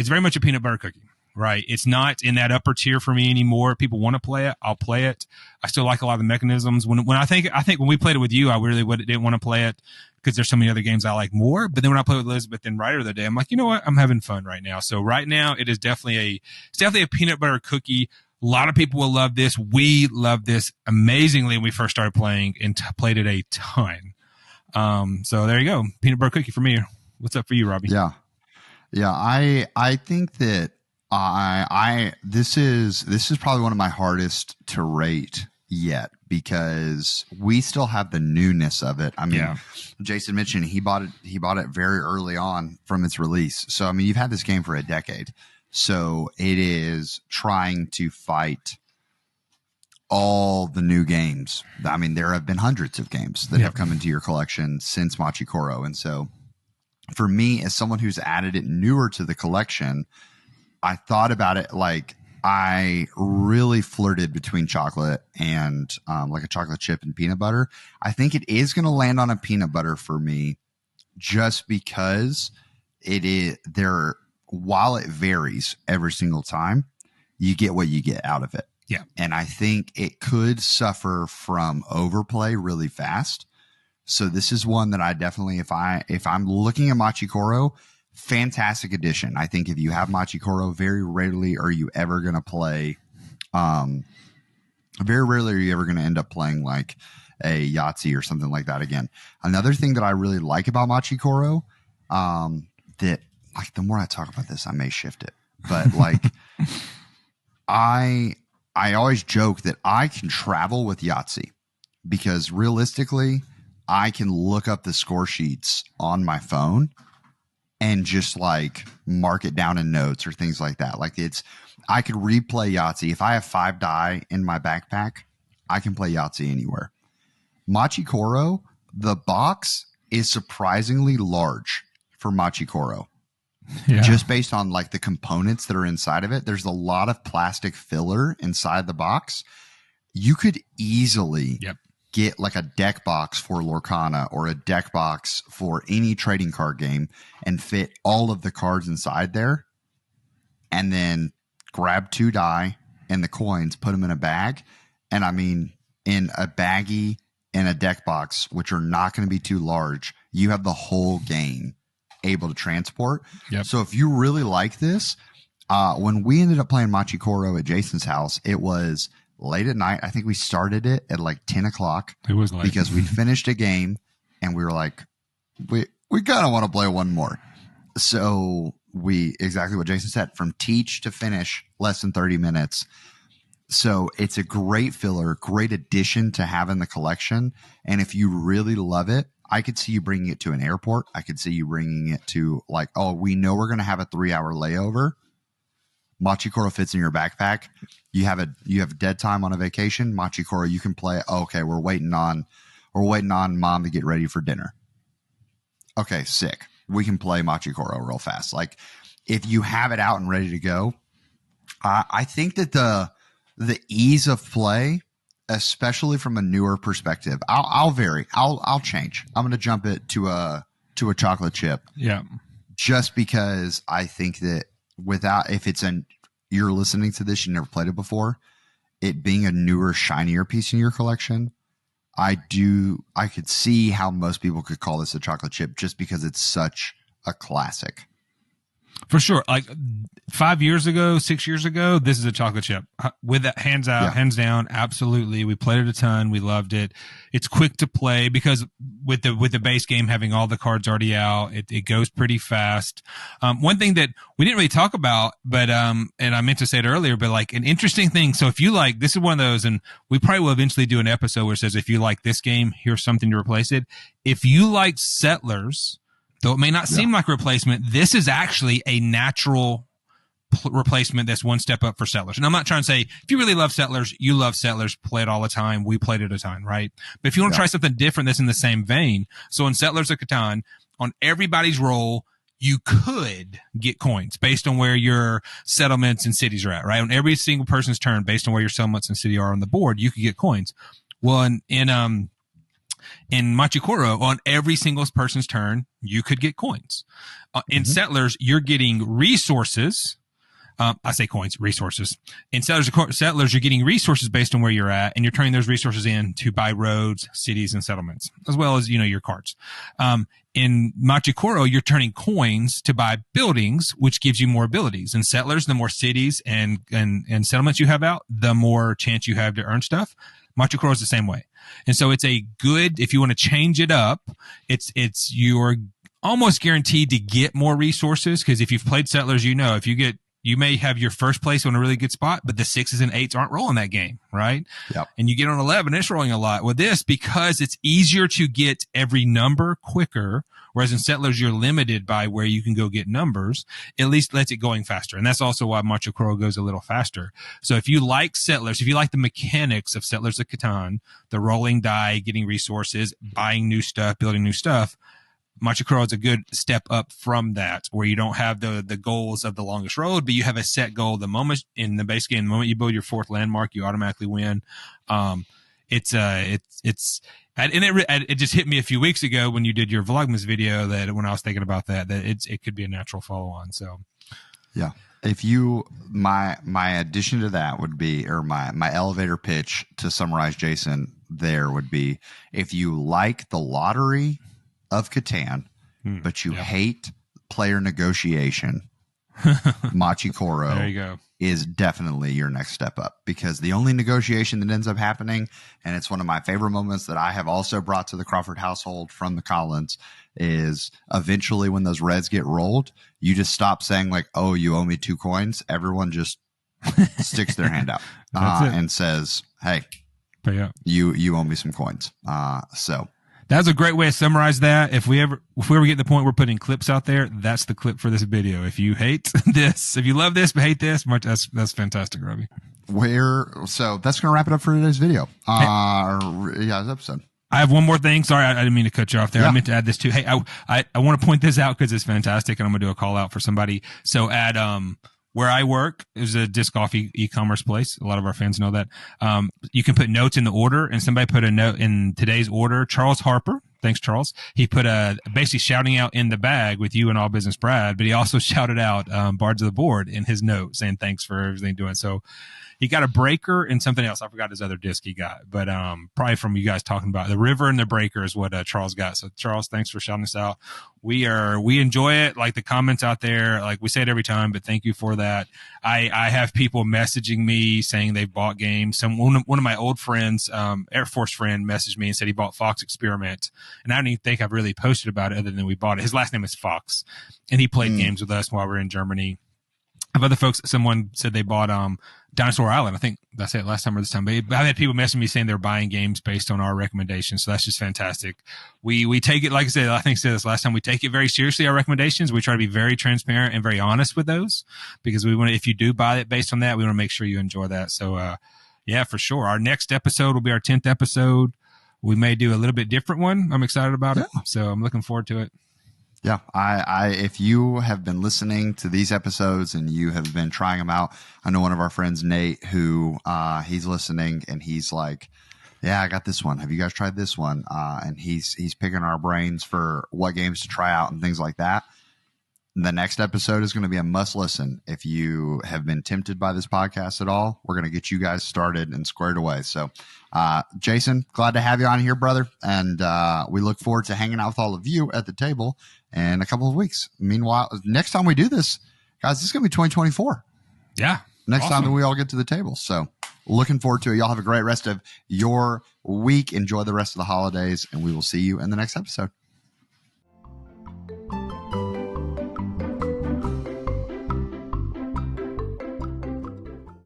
B: peanut butter cookie, right? It's not in that upper tier for me anymore. People want to play it, I'll play it. I still like a lot of the mechanisms. When I think when we played it with you, I really didn't want to play it because there's so many other games I like more. But then when I played with Elizabeth and Ryder the other day, I'm like, you know what? I'm having fun right now. So right now, it is definitely a peanut butter cookie. A lot of people will love this. We love this amazingly when we first started playing and played it a ton. So there you go. Peanut butter cookie for me. What's up for you, Robbie?
A: Yeah. I think that this is probably one of my hardest to rate yet, because we still have the newness of it. I mean, Jason mentioned he bought it very early on from its release. So, I mean, you've had this game for a decade. So it is trying to fight all the new games. I mean, there have been hundreds of games that have come into your collection since Machi Koro. And so for me, as someone who's added it newer to the collection, I thought about it like I really flirted between chocolate and like a chocolate chip and peanut butter. I think it is going to land on a peanut butter for me, just because it is there. While it varies every single time, you get what you get out of it.
B: Yeah.
A: And I think it could suffer from overplay really fast. So this is one that I definitely, if I'm looking at Machi Koro, fantastic addition. I think if you have Machi Koro, very rarely are you ever going to play Very rarely are you ever going to end up playing like a Yahtzee or something like that again. Another thing that I really like about Machi Koro, that like the more I talk about this, I may shift it, but like I always joke that I can travel with Yahtzee because realistically, I can look up the score sheets on my phone and just like mark it down in notes or things like that. Like I could replay Yahtzee. If I have 5 die in my backpack, I can play Yahtzee anywhere. Machi Koro, the box is surprisingly large for Machi Koro. Yeah. Just based on like the components that are inside of it. There's a lot of plastic filler inside the box. You could easily get like a deck box for Lorcana or a deck box for any trading card game and fit all of the cards inside there, and then grab 2 die and the coins, put them in a bag. And I mean, in a baggie and a deck box, which are not going to be too large, you have the whole game able to transport. So if you really like this, when we ended up playing Machi Koro at Jason's house, it was late at night. I think we started it at like 10 o'clock. It was late because we finished a game and we were like, we kind of want to play one more. So we, exactly what Jason said, from teach to finish, less than 30 minutes. So it's a great filler, great addition to have in the collection. And if you really love it, I could see you bringing it to an airport. I could see you bringing it to like, oh, we know we're going to have a 3-hour layover. Machi Koro fits in your backpack. You have a dead time on a vacation. Machi Koro, you can play. Oh, okay, we're waiting on mom to get ready for dinner. Okay, sick. We can play Machi Koro real fast. Like if you have it out and ready to go, I think that the ease of play, especially from a newer perspective, I'll vary. I'll change. I'm going to jump it to a chocolate chip.
B: Yeah.
A: Just because I think that you're listening to this, you never played it before, it being a newer, shinier piece in your collection, I could see how most people could call this a chocolate chip just because it's such a classic.
B: For sure. Like 5 years ago, 6 years ago, this is a chocolate chip. With that, hands down, absolutely. We played it a ton. We loved it. It's quick to play because with the base game having all the cards already out, it goes pretty fast. One thing that we didn't really talk about, but and I meant to say it earlier, but like an interesting thing. So if you like, this is one of those, and we probably will eventually do an episode where it says, if you like this game, here's something to replace it. If you like Settlers, though it may not seem like a replacement, this is actually a natural replacement that's one step up for Settlers. And I'm not trying to say, if you really love Settlers, you love Settlers, play it all the time. We played it a ton, right? But if you want to try something different that's in the same vein, so in Settlers of Catan, on everybody's roll, you could get coins based on where your settlements and cities are at, right? On every single person's turn, based on where your settlements and city are on the board, you could get coins. Well, in Machi Koro, on every single person's turn, you could get coins. In Settlers, you're getting resources. I say coins, resources. In Settlers, you're getting resources based on where you're at, and you're turning those resources in to buy roads, cities, and settlements, as well as, your cards. In Machi Koro, you're turning coins to buy buildings, which gives you more abilities. In Settlers, the more cities and settlements you have out, the more chance you have to earn stuff. Machi Koro is the same way. And so it's a good, if you want to change it up, you're almost guaranteed to get more resources. Because if you've played Settlers, you may have your first place on a really good spot, but the 6s and 8s aren't rolling that game, right?
A: Yep.
B: And you get on 11, it's rolling a lot. With this, because it's easier to get every number quicker, whereas in Settlers, you're limited by where you can go get numbers, at least lets it going faster. And that's also why Machi Koro goes a little faster. So if you like Settlers, if you like the mechanics of Settlers of Catan, the rolling die, getting resources, buying new stuff, building new stuff, Machi Koro is a good step up from that, where you don't have the goals of the longest road, but you have a set goal. The moment in the base game, the moment you build your 4th landmark, you automatically win. It just hit me a few weeks ago when you did your Vlogmas video that when I was thinking about that it could be a natural follow on. So,
A: yeah. If my addition to that would be, or my elevator pitch to summarize Jason there would be, if you like the lottery of Catan, but you hate player negotiation, Machi Koro
B: there you go.
A: is definitely your next step up, because the only negotiation that ends up happening, and it's one of my favorite moments that I have also brought to the Crawford household from the Collins, is eventually when those reds get rolled, you just stop saying like, oh, you owe me 2 coins. Everyone just sticks their hand out and says, hey,
B: pay up.
A: You owe me some coins. So
B: that's a great way to summarize that. If we ever get to the point we're putting clips out there, that's the clip for this video. If you hate this, if you love this but hate this, that's fantastic, Robbie.
A: So that's going to wrap it up for today's video. This episode.
B: I have one more thing. Sorry, I didn't mean to cut you off there.
A: Yeah.
B: I meant to add this too. Hey, I want to point this out because it's fantastic, and I'm going to do a call out for somebody. So at where I work is a disc golf e-commerce place. A lot of our fans know that. You can put notes in the order, and somebody put a note in today's order. Charles Harper. Thanks, Charles. He put basically shouting out in the bag with you and All Business Brad, but he also shouted out Bards of the Board in his note saying thanks for everything doing. So he got a breaker and something else. I forgot his other disc he got, but probably from you guys talking about the river and the breaker is what Charles got. So Charles, thanks for shouting us out. We enjoy it. Like the comments out there, like we say it every time, but thank you for that. I have people messaging me saying they've bought games. One of my old friends, Air Force friend, messaged me and said he bought Fox Experiment. And I don't even think I've really posted about it other than we bought it. His last name is Fox, and he played games with us while we were in Germany. Of other folks, someone said they bought Dinosaur Island. I think that's it last time or this time. But I've had people messaging me saying they're buying games based on our recommendations. So that's just fantastic. We take it, like I said, I think I said this last time, we take it very seriously, our recommendations. We try to be very transparent and very honest with those, because we want to, if you do buy it based on that, we want to make sure you enjoy that. So yeah, for sure. Our next episode will be our 10th episode. We may do a little bit different one. I'm excited about it. So I'm looking forward to it.
A: Yeah, if you have been listening to these episodes and you have been trying them out, I know one of our friends, Nate, who he's listening and he's like, yeah, I got this one. Have you guys tried this one? And he's picking our brains for what games to try out and things like that. The next episode is going to be a must listen. If you have been tempted by this podcast at all, we're going to get you guys started and squared away. So, Jason, glad to have you on here, brother. And we look forward to hanging out with all of you at the table in a couple of weeks. Meanwhile, next time we do this, guys, this is going to be 2024.
B: Yeah.
A: Next time that we all get to the table. So looking forward to it. Y'all have a great rest of your week. Enjoy the rest of the holidays, and we will see you in the next episode.